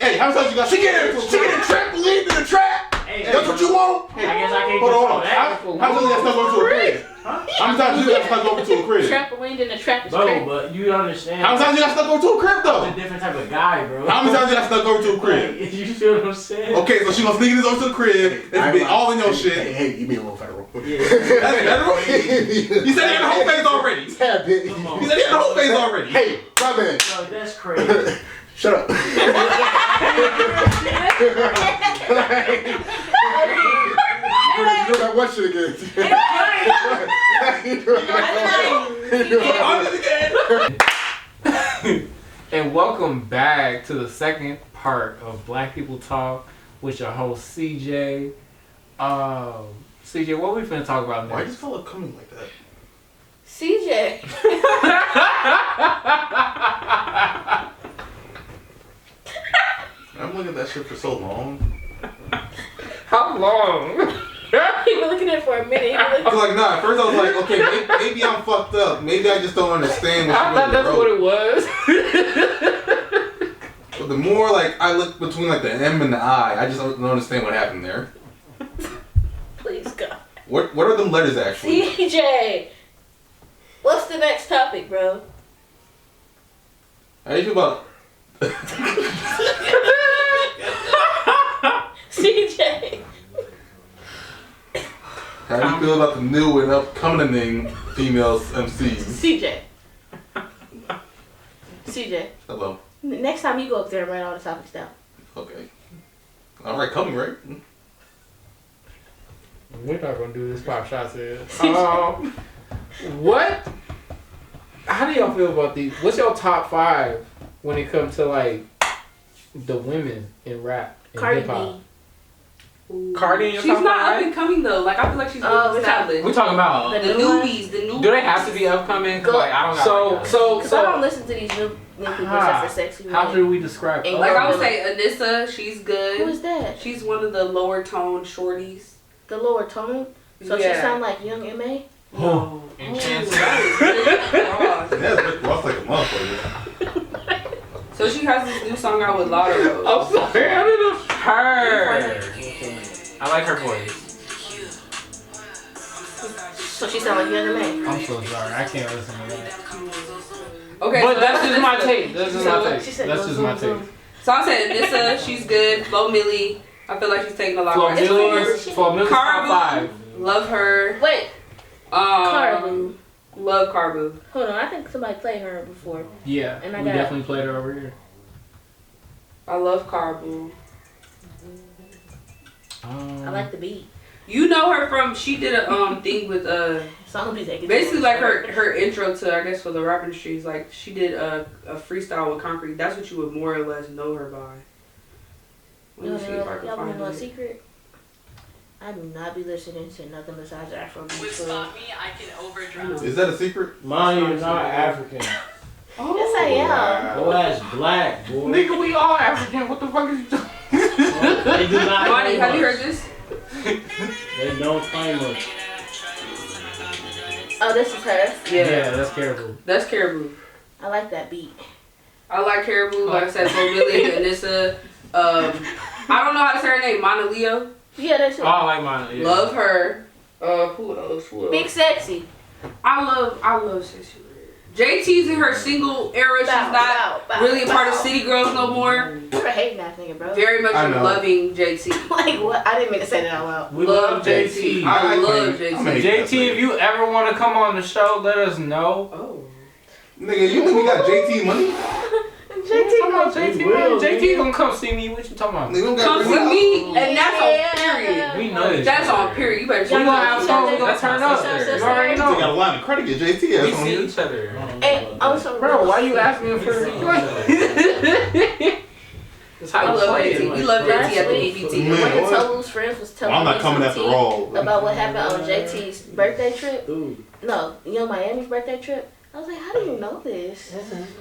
Hey, how many times you got? She getting trampolined in the trap. Hey, That's what you want? I guess I can't Hold control on. that. How many times you got stuck over to a crib? How many times you got stuck over to a crib? Trampolined in the trap is Bro, crazy. but you understand. How many times you got stuck over to a crib I'm though? a different type of guy, bro. How many times you got stuck over to a crib? Like, you feel what I'm saying? Okay, so she gonna sneak this over to the crib. It's be all in your shit. Hey, you being a little federal. That's federal. You said he had the whole face already. You Yeah, bitch. Come on. said he had the whole face already. Hey, my man. Bro, that's crazy. Shut up. You do that one shit again. And welcome back to the second part of Black People Talk with your host CJ. CJ, what we finna talk about Why next? this fella coming like that? CJ. I'm looking at that shit for so long. How long? He been looking at it for a minute. He been I was like, nah. At first I was like, okay, maybe I'm fucked up. Maybe I just don't understand what I thought that's what it was. But the more like I look between like the M and the I just don't understand what happened there. Please God. What are them letters actually? CJ. What's the next topic, bro? How do you feel about? CJ. How do you feel about the new and upcoming female MCs? CJ. CJ. Hello. Next time you go up there and write all the topics down. Okay. All right, coming right. We're not gonna do this 5 shots here. What? How do y'all feel about these? What's your top 5 when it comes to like the women in rap and Cardi hip hop? B. Cardi in your She's top not up five? and coming though. Like I feel like she's Oh, well we're established. We talking about. The new one? newbies, the newbies. Do they have to be upcoming? 'Cause, like, I don't got Because I don't listen to these new people except for sexy How women. should we describe? And Like I would Really? say, Anissa, she's good. Who is that? She's one of the lower tone shorties. The lower tone? So she sound like Young M.A.? No. Enchanted. That is Rick Ross. That's Rick Ross like a motherfucker. So she has this new song out with Lotto Rose. I'm sorry, I didn't know. Her. I like her voice. So she sound like Young M.A.? I'm so sorry, I can't listen to that. Okay, But so that's just my Anissa. take. That's just my She take. said That's go just zoom, my take. zoom. So I'm saying Anissa, she's good. Flo Milli, I feel like she's taking a lot For more. Millie's top Carbu, 5. love her. Wait, Carbu. Love Carbu. Hold on, I think somebody played her before. Yeah, And I we got- definitely played her over here. I love Carbu. I like the beat. You know her from, she did a thing with Song be taking basically like her intro to, I guess, for the rap industry is like she did a freestyle with Concrete. That's what you would more or less know her by. Let me see if I can Y'all wanna find know a it. secret? I do not be listening to nothing besides Afrobeat. With So. Stop Me, I can overdrive. Is that a secret? Mine is not African. Oh, Yes, I am. Your ass black, boy. Nigga, we all African. What the fuck is you doing? They do not Monty, claim have you us. heard this? They don't claim us. Oh, this is her. Yeah, that's terrible. That's Caribou. I like that beat. I like Caribou, like I said, Flo Milli, Anissa. I don't know how to say her name, Mana Leo. Yeah, that's it. Oh, I like mine. Yeah. Love her. Who else? Big Sexy. I love Sexy Red. JT's in her single era. She's not really a part of City Girls no more. You're a hating ass nigga, bro. Very much I know. loving JT. Like what? I didn't mean to say that out loud. We love JT. I love I'm JT. a- JT, if you ever want to come on the show, let us know. Oh. Nigga, you think we got JT money? JT, JT gonna come see me. What you talking about? Nigga, we don't got Come see me, and that's on period. We know this. That's on period. You better We gonna have fun. We gonna That's turn my up. sister. You already They got a know. line of credit get JT We ass on see here. each other. Hey, also, Bro, why you asking for? That's how I you love play JT. it. We love JT at the Last BBT. Man, One of what? Tolu's friends was telling I'm not me coming some at the tea roll. about what happened on JT's birthday trip. Dude. No, Miami's birthday trip. I was like, how do you know this?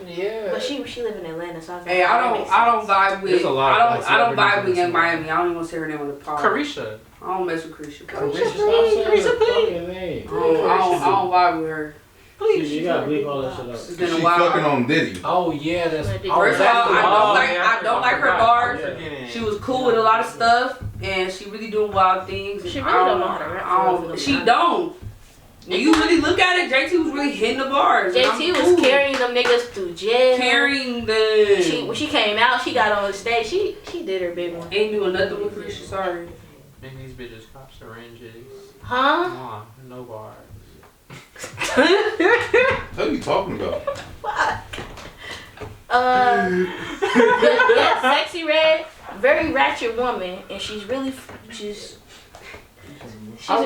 Yeah. But she live in Atlanta, so I was like, Hey, I don't vibe with. There's a lot of black I don't vibe with celebrities Young in Miami. I don't even want to say her name on the pod. Carisha. I don't mess with Carisha. Carisha, please. I don't vibe with her. Please, you gotta bleep all that shit It's up. been She a while. fucking on Diddy. Oh yeah, that's. First Oh, First of that's all, the one. I don't like her bars. Yeah. She was cool with a lot of stuff, and she really doing wild things. She I really don't know how to rap for real. She don't. When you really look at it, JT was really hitting the bars. and JT I'm was cool. carrying them niggas through jail. Carrying them. When she came out, she got on the stage. She did her big one. Ain't doing nothing with Carisha. Sorry. And these bitches cop syringes. Huh? Come on, no bars. What are you talking about? Yeah, Sexy Red, very ratchet woman, and she's a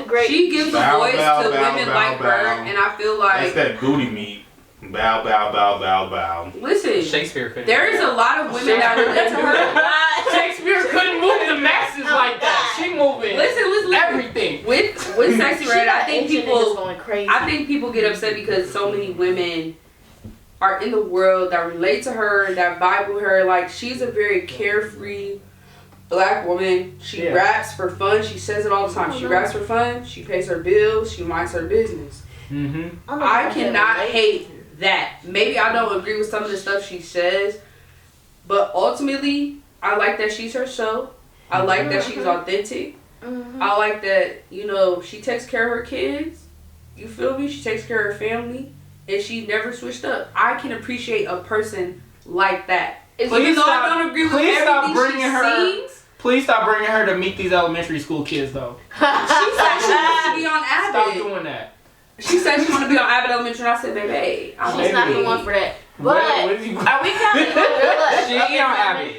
great. She gives a Bow, voice bow, to bow, women bow, like her, bow. and I feel That's like, that booty meat. Bow, bow, bow, bow, bow. listen, Shakespeare couldn't. there is a lot of women that relate to her. Shakespeare couldn't move the masses like that. She moving Listen. everything. With Sexy Red, I think people. going crazy. I think people get upset because so many women are in the world that relate to her, that vibe with her. Like, she's a very carefree black woman. She Yeah. raps for fun. She says it all the time. She raps for fun. She pays her bills. She minds her business. Mm-hmm. I cannot hate that. Maybe I don't agree with some of the stuff she says, but ultimately, I like that she's herself. I like that she's authentic. I like that, she takes care of her kids. You feel me? She takes care of her family. And she never switched up. I can appreciate a person like that. Even though I don't agree with everything she sings. Please stop bringing her to meet these elementary school kids, though. She said she wants to be on Stop Abbott. doing that. She said she wanted to be on Abbott Elementary, and I said, baby, She's not the one for that. But What is you- are we coming on She eat on Abbott.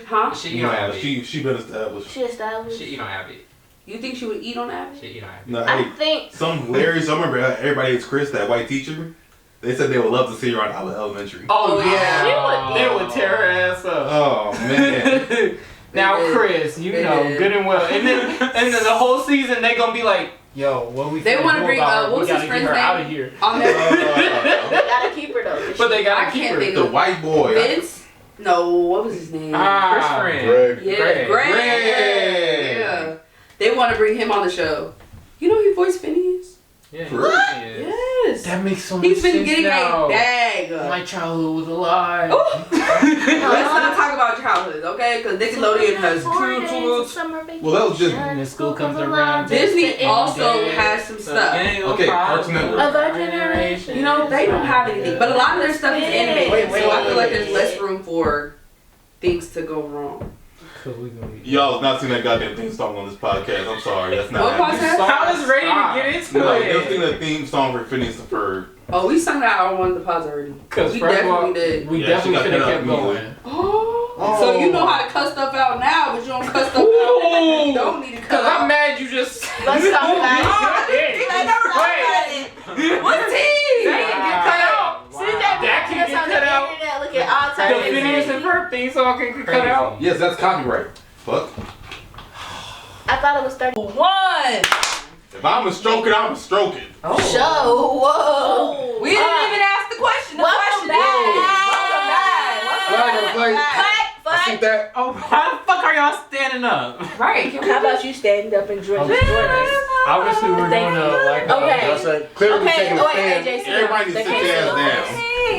Huh? She eat on Abbott. She been established. She established. She eat on Abbott. You think she would eat on Abbott? She eat on Abbott. No, I hey, think. some hilarious. I remember everybody hates Chris, that white teacher. They said they would love to see her on Abbott Elementary. Oh, yeah. They would tear her ass up. Oh man. Now, They did. Chris, you They know did. good and well. And then the whole season, they gonna be like, yo, what we They finna wanna do bring, about her? what We was his gotta get friend's her name? out of here. On that. They gotta keep her though. But they gotta I keep can't her. think The white boy. Vince? No, what was his name? Chris friend. Greg. Yeah, Greg. Greg. Yeah. They want to bring him on the show. You know he voiced Phineas? Yeah. For real? Yes. That makes so much He's been sense getting now. a bag. My childhood was a lie. Let's not talk about childhood, okay? Because Nickelodeon has Well, that was just- When the school comes around, Disney also Yeah. has some stuff. Okay, Cartoon Network. Of our generation. You know, they don't have anything. But a lot of their stuff is animated. So I feel like there's wait. less room for things to go wrong. Cool, we gonna be- Y'all have not seen that goddamn theme song on this podcast. I'm sorry, that's not What happening. podcast? I was ready to get into No, they'll sing it. the theme song for Phineas and Ferb. Oh, we sung that on one of the pods already. Cause We first of all, definitely did. we Yeah, definitely she got could have cut kept out immediately. going. Oh. So you know how to cuss stuff out now, but you don't cuss stuff out. Ooh. You don't need to Cause cuss I'm out. mad you just. Let's talk about it. What's tea? That can get cut out. That can That's get on cut the out. internet. Look at all The types of Phineas and Ferb theme song can get cut out. Yes, that's copyright. Fuck. I thought it was 30. One. If I'm a stroke it, I'm a stroke it. Show. Whoa. We didn't even ask the question. The Welcome question back. Welcome back. I see that. Oh, how the fuck are y'all standing up? Right. How about you stand up and join us? Obviously, we're Thank doing a like. Okay. That's right. Clearly Okay, taking a wait, stand. AJ, sit Everybody down. needs to They sit their can't ass see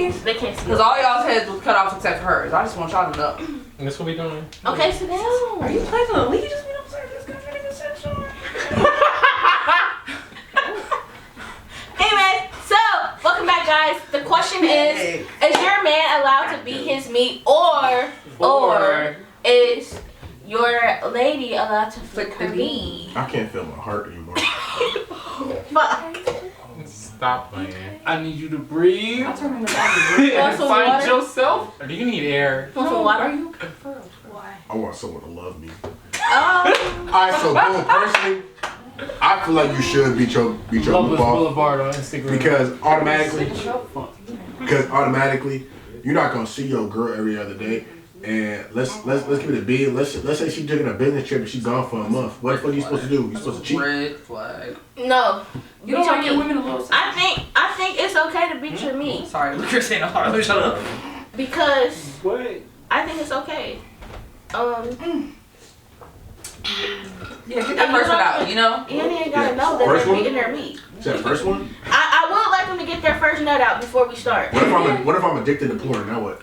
down. us. They can't see Because us. all y'all's heads was cut off except for hers. I just want y'all to know. That's what we doing. Okay, sit down. Are you playing the lead? Just we don't serve this country in essential. Anyway, so welcome back, guys. The question is your man allowed to beat his meat, or is your lady allowed to flick her meat? I can't feel my heart anymore. Fuck. Stop playing. I need you to breathe I'll turn on the body. and some find water? yourself. Or do you need air? Want some water? I want someone to love me. Oh. Alright, so boom, personally, I feel like you should beat your Loveless move off Boulevard on Instagram. because automatically, you're not gonna see your girl every other day. and let's give it a bid. Let's say she's taking a business trip and she's gone for a month. What the fuck are you supposed to do? You supposed to cheat? Red flag. No. You don't want to get women a little. I think it's okay to beat your meat. Sorry, look, you're saying a lot. Let me shut up. Because What? I think it's okay. Yeah, get that first one out, you know? You ain't gotta know that First they're one? beating their meat. Is that the first one? I would like them to get their first nut out before we start. What if I'm addicted to porn? Now what?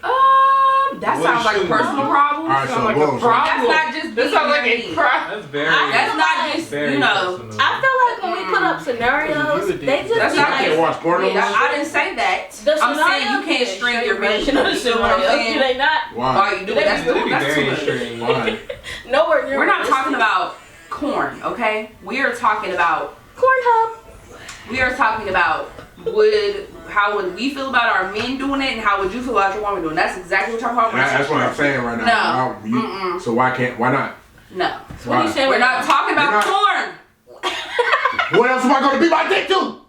That sounds like a personal problem. Alright, so like a boom. problem. That's not just That sounds like a beating crime. That's very. That's not just, very you know. personal. I feel like when we put up scenarios, they just That's be not- I can't like, watch porn no more. I didn't say that. the I'm saying you scenarios can't is string your meat. version of the You know what I'm scenarios. saying? Do they not? Why? Why you do it? That's They be that's very too much. extreme. Why? Nowhere near We're not realistic. talking about corn, okay? We are talking about Pornhub. we are talking about how would we feel about our men doing it, and how would you feel about your woman doing it? That's exactly what we're talking about. That's what I'm saying right now. No. So why not? No. What are you saying? We're not talking about You're corn. What else am I gonna be my dick to?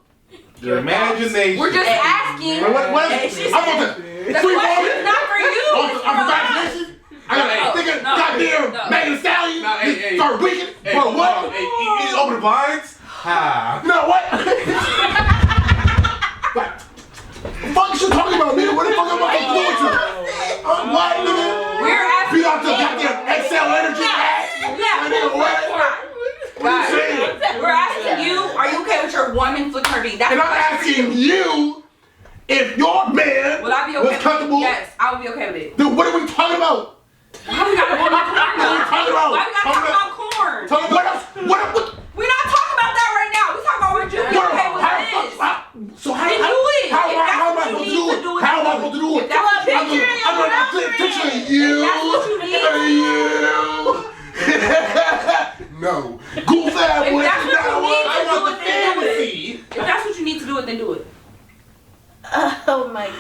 Your imagination. We're just asking. What Hey, else? she I'm on The the question is not for you. It's for I'm us. imagination. I gotta think of goddamn no. Megan Thee Stallion. No, hey. Start weakening. Hey, For what? Hey, you open the blinds? Ha. No, what? Like, fuck is you talking about, nigga? What the fuck am I supposed to do with you? What, nigga? We're asking. Be out the goddamn Excel energy ass. Yeah. Nigga, what? Guys, saying? we're asking you, are you okay with your woman flicking her beat? That's And the I'm question. asking you if your man Would I be okay was comfortable. Yes, I would be okay with it. Then what are we talking about? Why we gotta go to corn? What are we talking about? Why we gotta talk about corn? Tell me what else? What? We're not talking about that right now. We're talking about what you're okay with this. So how Then do it. How If am I that's what supposed to you do need it? to do it, How am I then supposed to do do it. it? If that's what I'm picture in your gonna girlfriend. picture you. That's what you need. No. Goof ass If boy. that's what you need I to do want it, the then do it. fantasy. If that's what you need to do it, then do it. Oh my god.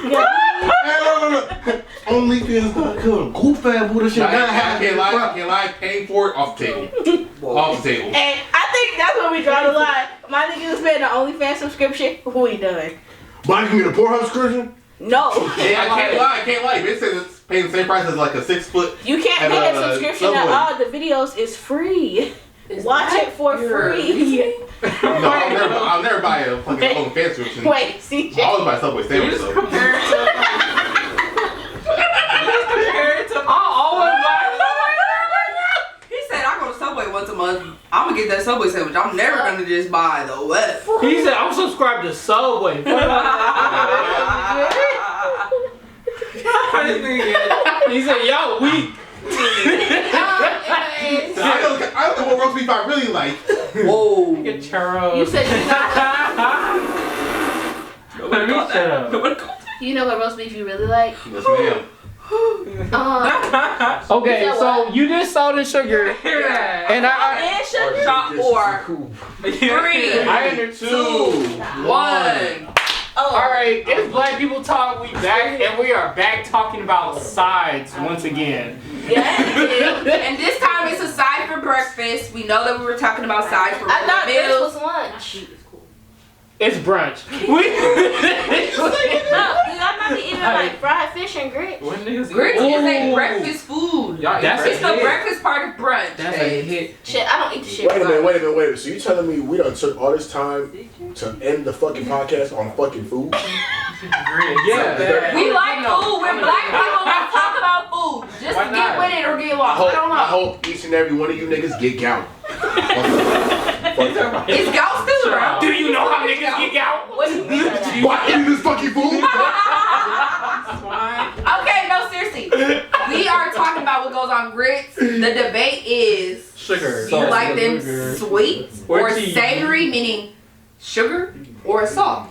Hey, OnlyFans.com. Goof ass boy. That shit I not happening. can't lie. Paying for it off the table. Off the table. And I think that's where we draw the line. My niggas is paying the OnlyFans subscription. We done. But I can get a Pornhub subscription? No. Yeah, I can't lie. It says it's paying the same price as like a 6 foot. You can't And, pay a subscription at Subway. all. The videos is free. Watch it for free. No, I'll never buy a fucking Wait. OnlyFans subscription. Wait, CJ. I always buy Subway sandwich though. Compare it to. He said, I go to Subway once a month. I'm gonna get that Subway sandwich. I'm never gonna just buy the what. He said, I'm subscribed to Subway. He said, yo, weak. I don't know what roast beef I really like. Whoa. Get churros. You said Let me shut up. you know what roast beef you really like? Yes, ma'am. Okay, You said so what? you did salt and sugar, and I And sugar. Shot or 3, I under 2, 1. Oh. All right, it's Black People Talk. We back, and we are back talking about sides once again. Yeah. And this time it's a side for breakfast. We know that we were talking about sides for I thought this meals. was lunch. It's brunch. No, y'all might be eating like fried fish and grits. When niggas Grits is a Ooh. breakfast food. Y'all eat That's It's the breakfast? breakfast part of brunch. That's a hit. Shit, I don't eat the shit. Wait a minute, fried. wait a minute. So you telling me we done took all this time to end the fucking podcast on fucking food? Yeah. We like food. We're black people. Let's talk about food. Just Why get not? with it or get lost. I don't know. I hope each and every one of you niggas get gout. Is gout still around? Do you know how niggas get out? What do you mean by that? Why eating this fucking food? Okay, no, seriously. We are talking about what goes on grits. The debate is, Sugar. do you like them sugar. sweet Or or cheese. savory, meaning sugar or salt?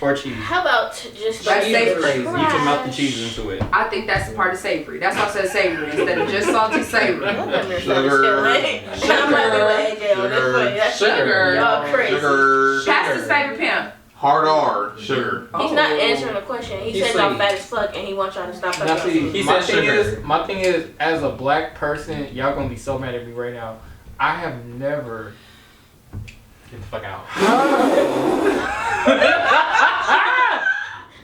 Or cheese. How about just That's Cheese is savory. crazy. You can melt the cheese into it. I think that's the part of savory. That's why I said savory instead of just salty savory. I'm not with AJ on this one. That's Sugar. Y'all crazy. Sugar. Pass the favorite pimp. Hard R. Sugar. He's not answering the question. He He's said y'all sweet. fat as fuck and he wants y'all to stop Now fucking. see, he My said thing sugar. is, my thing is, as a black person, y'all gonna be so mad at me right now. I have never. Get the fuck out.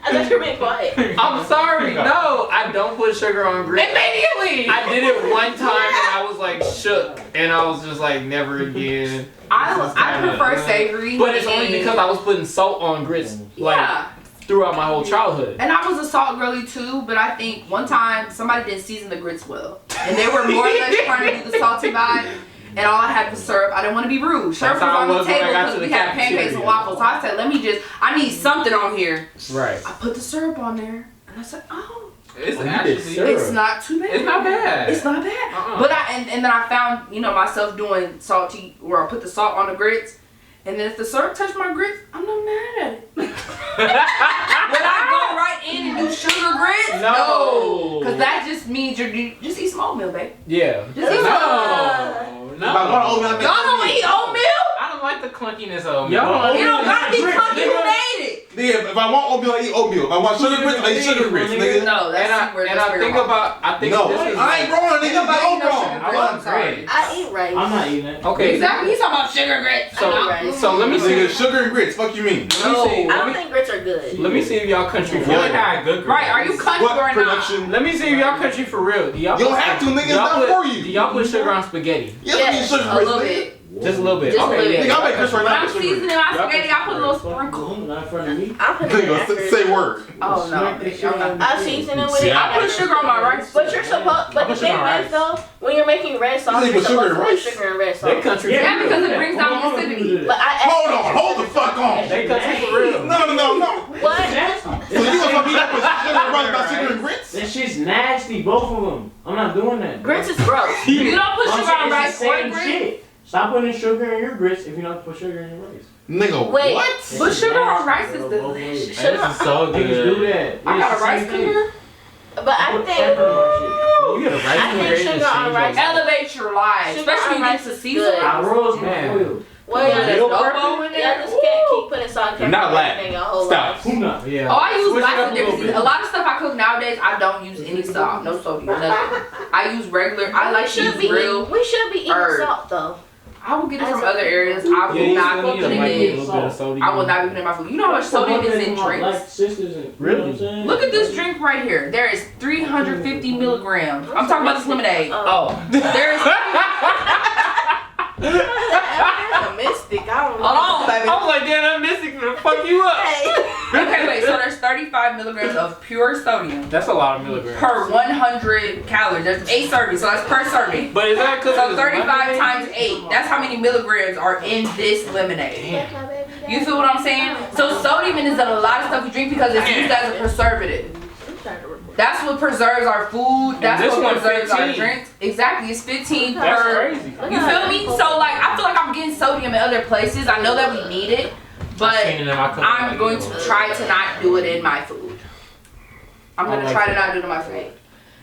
I thought you were being quiet. I'm sorry. No, I don't put sugar on grits. And maybe it I did it one time and I was like shook, and I was just like, never again. I prefer savory. But it's only because I was putting salt on grits like throughout my whole childhood. And I was a salt girly too, but I think one time somebody didn't season the grits well, and they were more or less trying to do the salty vibe. And all I had was syrup. I didn't want to be rude. Syrup was on the table because we had pancakes and waffles. So I said, I need something on here. Right. I put the syrup on there, and I said, It's not too bad. It's not bad. It's not bad. But and then I found, myself doing salty, where I put the salt on the grits, and then if the syrup touched my grits, I'm not mad at it. Would I go right in and do sugar grits? No. Because that just means you just eat small meal, babe. Yeah. Just eat small. No. Y'all don't eat oatmeal? I don't like the clunkiness of Y'all You don't gotta be clunky. Who made it? Nigga, if I want oatmeal, I eat oatmeal. If I want sugar grits, I eat sugar grits, nigga. No, that's I think No, this is I ain't wrong, nigga. You're wrong. I want grits. I eat rice. I'm not eating it. Okay. Exactly. He's talking about sugar grits. So let me see. Nigga, sugar and grits. Fuck you mean? I don't think grits are good. Let me see if y'all country for You real. had good grits. Right, are you country What or not? production? Let me see if y'all country for real. Do y'all You don't have to, nigga. It's not for you. Do y'all put sugar on spaghetti? You don't need sugar a grits, little nigga. bit. Just a little bit. Just a little Okay, bit. yeah. Nigga, I make grits right When now I'm with sugar seasoning grits. my spaghetti, I put a little sprinkle. Not in front of me. I'm putting it Nigga, after. say word. Oh no. I season it with it. I put sugar on my rice. But you're supposed. But the thing is though, when you're making red sauce, You you're put sugar supposed in to put rice? sugar and red They sauce. country Yeah, for because real. it brings down the acidity. But Hold the fuck on. They country for real. No. What? So you gonna fuck me up with sugar and rice about sugar and grits? That shit's nasty, both of them. I'm not doing that. Grits is gross. You don't put sugar on rice It's the or same grits. shit. Stop putting sugar in your grits if you don't put sugar in your rice. Nigga, Wait. what? But sugar on rice is delicious. This is so Niggas do good. that. I got a It's the rice same thing. cooker. But I Put think. pepper on my shit. You get a rice I think cooker, it sugar just on change rice your- Elevate your life, Sugar especially on when rice it's a is season. good. I roast my Man. oil. Well, Yeah, you there's just, no in y'all there. just can't keep putting salt and pepper Not on laugh. everything your whole Stop. life. Who not? Yeah. Oh, I use Switch it lots up of a different little seasons. bit. A lot of stuff I cook nowadays, I don't use any salt, no sodium, nothing. I use regular. I like to use real. We should be eating herb. salt though. I will get it from other areas. I will Yeah, not you be need putting like it a in. little bit of sodium. I will not be putting it in my food. You know how much sodium is in Like drinks? sisters and Really? Look at this drink right here. There is 350 milligrams. I'm talking about this lemonade. Oh. There is. I'm a mystic. I don't know. Hold on, baby. I was like, damn, that mystic gonna fuck you up. Okay, wait. So there's 35 milligrams of pure sodium That's a lot of milligrams. per 100 calories. There's 8 servings, so that's per serving. But is that because So 35 times 8. That's how many milligrams are in this lemonade. You feel what I'm saying? So sodium is in a lot of stuff we drink because it's used as a preservative. That's what preserves our food. That's this what one preserves our 15. drinks. Exactly, it's 15 That's per. crazy. You feel me? So like, I feel like I'm getting sodium in other places. I know that we need it, but I've seen it in my cooking, I'm like, going to try to not do it in my food. I'm I gonna like try to it. not do it in my food.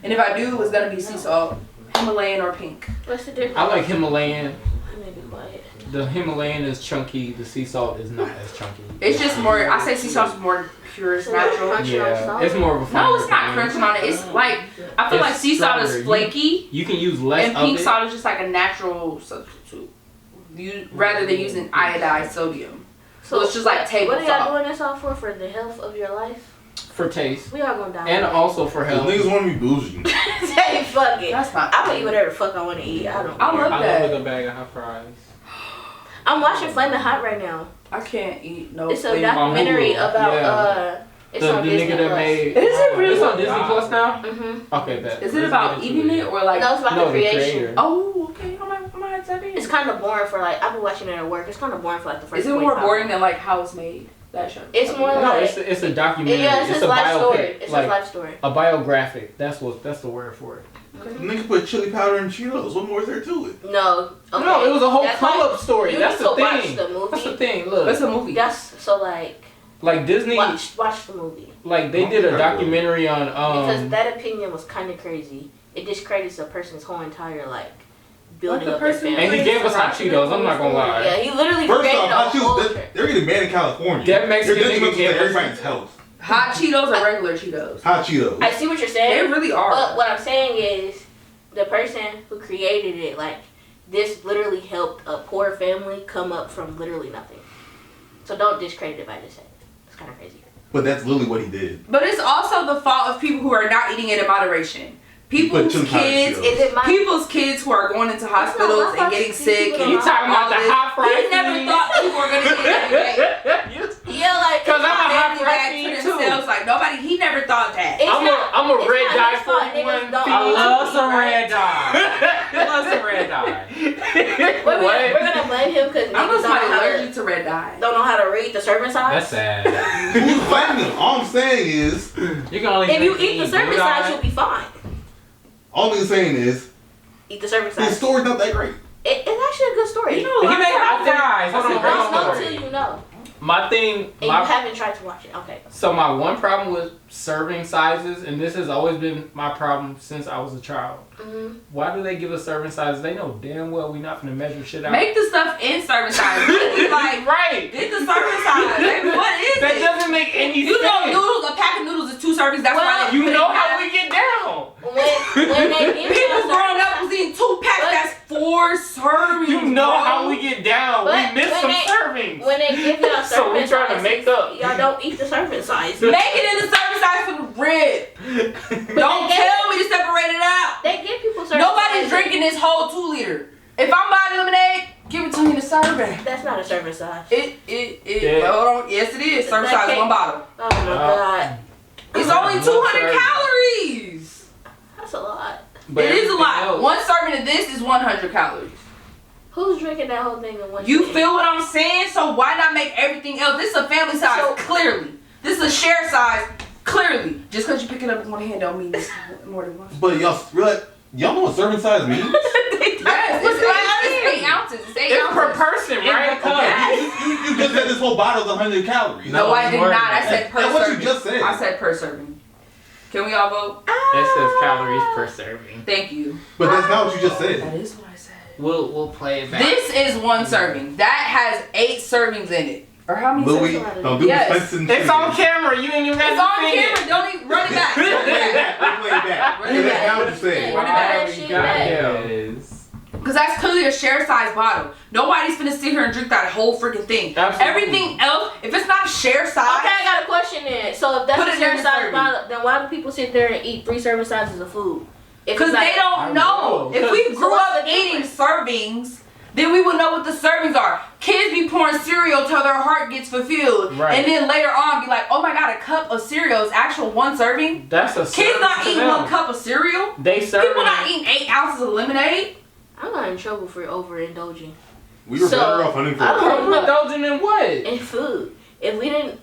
And if I do, it's gonna be sea salt, Himalayan or pink. What's the difference? I like Himalayan. I'm gonna be quiet. The Himalayan is chunky. The sea salt is not as chunky. It's just more. I say sea salt is more pure, it's natural. Crunching on Yeah, salt? it's more of a finer No, it's not thing. crunching on it. It's like I feel It's like sea salt stronger. is flaky, You can use less and of pink it. salt is just like a natural substitute. Rather than using iodized sodium. So it's just like table What are y'all salt. doing this all for? For the health of your life? For taste. We all gonna die. And also for Cause health. niggas want me bougie. Say fuck it. That's not. I'm gonna eat whatever the fuck I want to eat. I don't. I care. love I that. love a bag of hot fries. I'm watching Flamin' Hot right now. I can't eat no. It's a flavor. documentary Hulu. about Yeah. It's The on Disney nigga that Plus. made. Is it really? It's on Disney Plus now. Mhm. Okay, bet. Is it about eating it or like? No, it's about No, the the creation. creator. Oh, okay. I might tap in. It's kind of boring for like I've been watching it at work. It's kind of boring for like the first. Is it more 45 boring than like how it's made? That show. It's more No, like it's a documentary. yeah, it's it's his a life biopic. story. It's like his life story. a biographic. That's the word for it. Nigga put chili powder in Cheetos. What more is there to it? No, okay. No, it was a whole That's come like- up story. You That's need the to watch thing. the movie. That's the thing. Look, It's a movie. That's so like Disney, watch the movie like they did a documentary on because that opinion was kind of crazy. It discredits a person's whole entire like building the up their person- family. and he gave us hot Cheetos. I'm not gonna lie. Yeah, he literally First created off, a hot whole Cheetos, trend. they're getting banned in California. That Mexican They're nigga detrimental gave to us everybody's health. Hot Cheetos or regular Cheetos? Hot Cheetos. I see what you're They saying. really are. But what I'm saying is, the person who created it, like, this literally helped a poor family come up from literally nothing. So don't discredit it by just saying it. It's kind of crazy. But that's literally what he did. But it's also the fault of people who are not eating it in moderation. people's But kids, Is it my? people's kids who are going into hospitals and getting sick. And You talking about the hot fries? We never thought people were gonna get that. Yeah, like. Cause I'm a hot Back fry to fiend too. themselves, like nobody. He never thought that. It's I'm a it's red not dye his fault, 41 niggas don't fiend. I eat love it, some right? red dye. I love some red dye. We're gonna blame him because I'm niggas just allergic to red dye. don't know how to read the serving size. That's sad. Who's blaming them? All I'm saying is, You can only If you drink eat the blue serving dye. size, you'll be fine. all I'm saying is, Eat the serving his size. story's not that great. It's actually a good story. You know, He last made time hot fries. Hold on, That's a hold great on, Don't know story. till you know. My thing, And you my haven't tried to watch it. Okay. So my one problem with serving sizes, and this has always been my problem since I was a child. Mm-hmm. Why do they give us serving sizes? They know damn well we not gonna measure shit out. make the stuff in serving size. Like, right. get the serving size. Baby, what is That it? doesn't make any You know, sense. noodles. A pack of noodles is 2 servings. That's why they You put it know in how half. we get down. When they give you People a growing up was eating 2 packs. But- That's 4 servings. You know bro. how we get down. But We miss when some they- servings. when they give y'all serving So we trying to size, make up. y'all don't eat the serving size. Make it in the serving size for the rib. Don't tell me to separate it out. They give people serving Nobody's sizes. drinking this whole 2 liter. If I'm buying lemonade, give it to me in a serving. That's not a serving size. Yeah. Hold on. Yes, it is. Serving That size, can't- 1 bottle. Oh my god. It's only 200 calories. That's a lot. But It is a everything lot. else- 1 serving of this is 100 calories. Who's drinking that whole thing in one You sitting? feel what I'm saying? So why not make everything else? This is a family size, So- clearly. This is a share size, clearly. Just because you pick it up with one hand don't mean it's more than one. But y'all know what serving size means? Yes, it's 8 ounces. It's 8 It's per ounces. person, right? You just said this whole bottle's 100 calories. No, I did more not. than I that. said per That's what you serving. just said. I said per serving. Can we all vote? It says calories per serving. Thank you. But that's not what you just said. That is what I said. We'll play it back. This is 1 serving. That has 8 servings in it. Or how many Louis, servings? don't do Yes. the fencing. It's on camera. You ain't even got It's on to defend camera. Don't even run it back. Play it back. Play it back. Run it That's back. not what you said. Run it back. Shit, God, back. yeah. Because that's clearly a share size bottle. Nobody's finna sit here and drink that whole freaking thing. Absolutely. Everything else, if it's not share size, Okay, I got a question then. So if Put that's it a serving in the size serving. bottle, then why do people sit there and eat 3 serving sizes of food? If because it's like- they don't know. If we So grew what's up the eating difference? servings, then we would know what the servings are. Kids be pouring cereal till their heart gets fulfilled. Right. And then later on be like, oh my god, a cup of cereal is actual 1 serving? That's a Kids serving not to eating them. 1 cup of cereal. They serve. People not eating 8 ounces of lemonade. I'm not in trouble for overindulging We were So, better off hunting for I don't- Overindulging in what? in food. If we didn't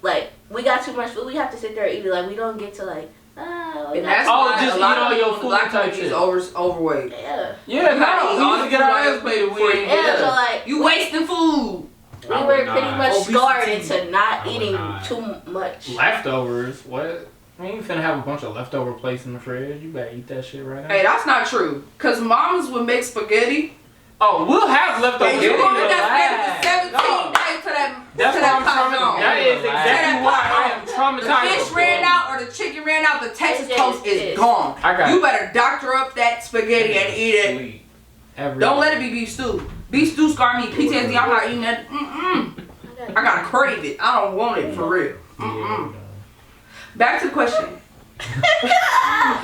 we got too much food, we have to sit there and eat it. Like we don't get to we And got- that's Oh, why just a lot eat all of your people in the food black type community is shit. overweight. yeah. Yeah, You gotta eat no. all We the used to get food our on your ass plate beat before before you you Yeah, get so up. like You wasting food. we I were would pretty not. much Obesity. scarred into not I would eating not. too much. leftovers. What? We ain't finna have a bunch of leftover plates in the fridge. You better eat that shit right now. Hey, that's not true. Cause mamas would make spaghetti. Oh, we'll have leftovers. And you gonna eat Relax. that spaghetti for 17 No. days to that. That's to why that I'm pot traumatized. gone. That is Relax. exactly why I am The traumatized. fish ran out or the chicken ran out. The Texas It's toast is pissed. gone. I got You better doctor up that spaghetti and eat it. Sweet. Every Don't let it be beef stew. Beef stew scar me. PTSD. I'm not eating that. I gotta crave it. I don't want it for real. Yeah, Back to the question.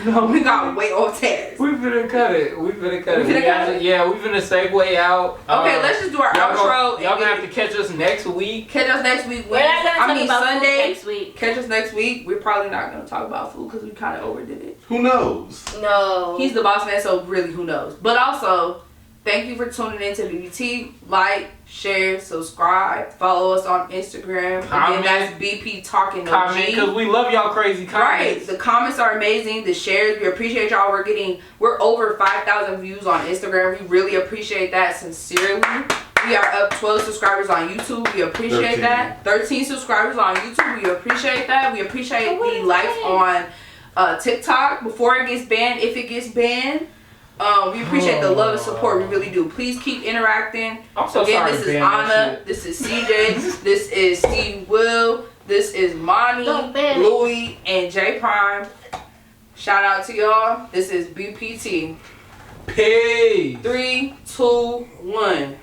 No, we got way off task. we finna cut it. We finna cut We it. finna We cut finna- Yeah, we finna segue out. Okay, let's just do our y'all outro. Y'all gonna have to catch us next week. Catch us next week. We're not gonna talk about food Sunday. next week. Catch us next week. We're probably not gonna talk about food because we kind of overdid it. Who knows? No. He's the boss man, so really, who knows? But also, thank you for tuning in to BBT. Like, share, subscribe, follow us on Instagram. Comment. Again, that's BP Talkin. Comment, because we love y'all crazy Right. comments. The comments are amazing. The shares, we appreciate y'all. We're over 5,000 views on Instagram. We really appreciate that sincerely. We are up 12 subscribers on YouTube. We appreciate 13. that. 13 subscribers on YouTube. We appreciate that. We appreciate the likes on TikTok before it gets banned, if it gets banned. We appreciate the love and support. We really do. Please keep interacting. I'm so Again, sorry this to is ban that Anna. shit. This is CJ. This is Steve Will. This is Monty, Don't ban it. Louis, and J Prime. Shout out to y'all. This is BPT. Peace. 3, 2, 1.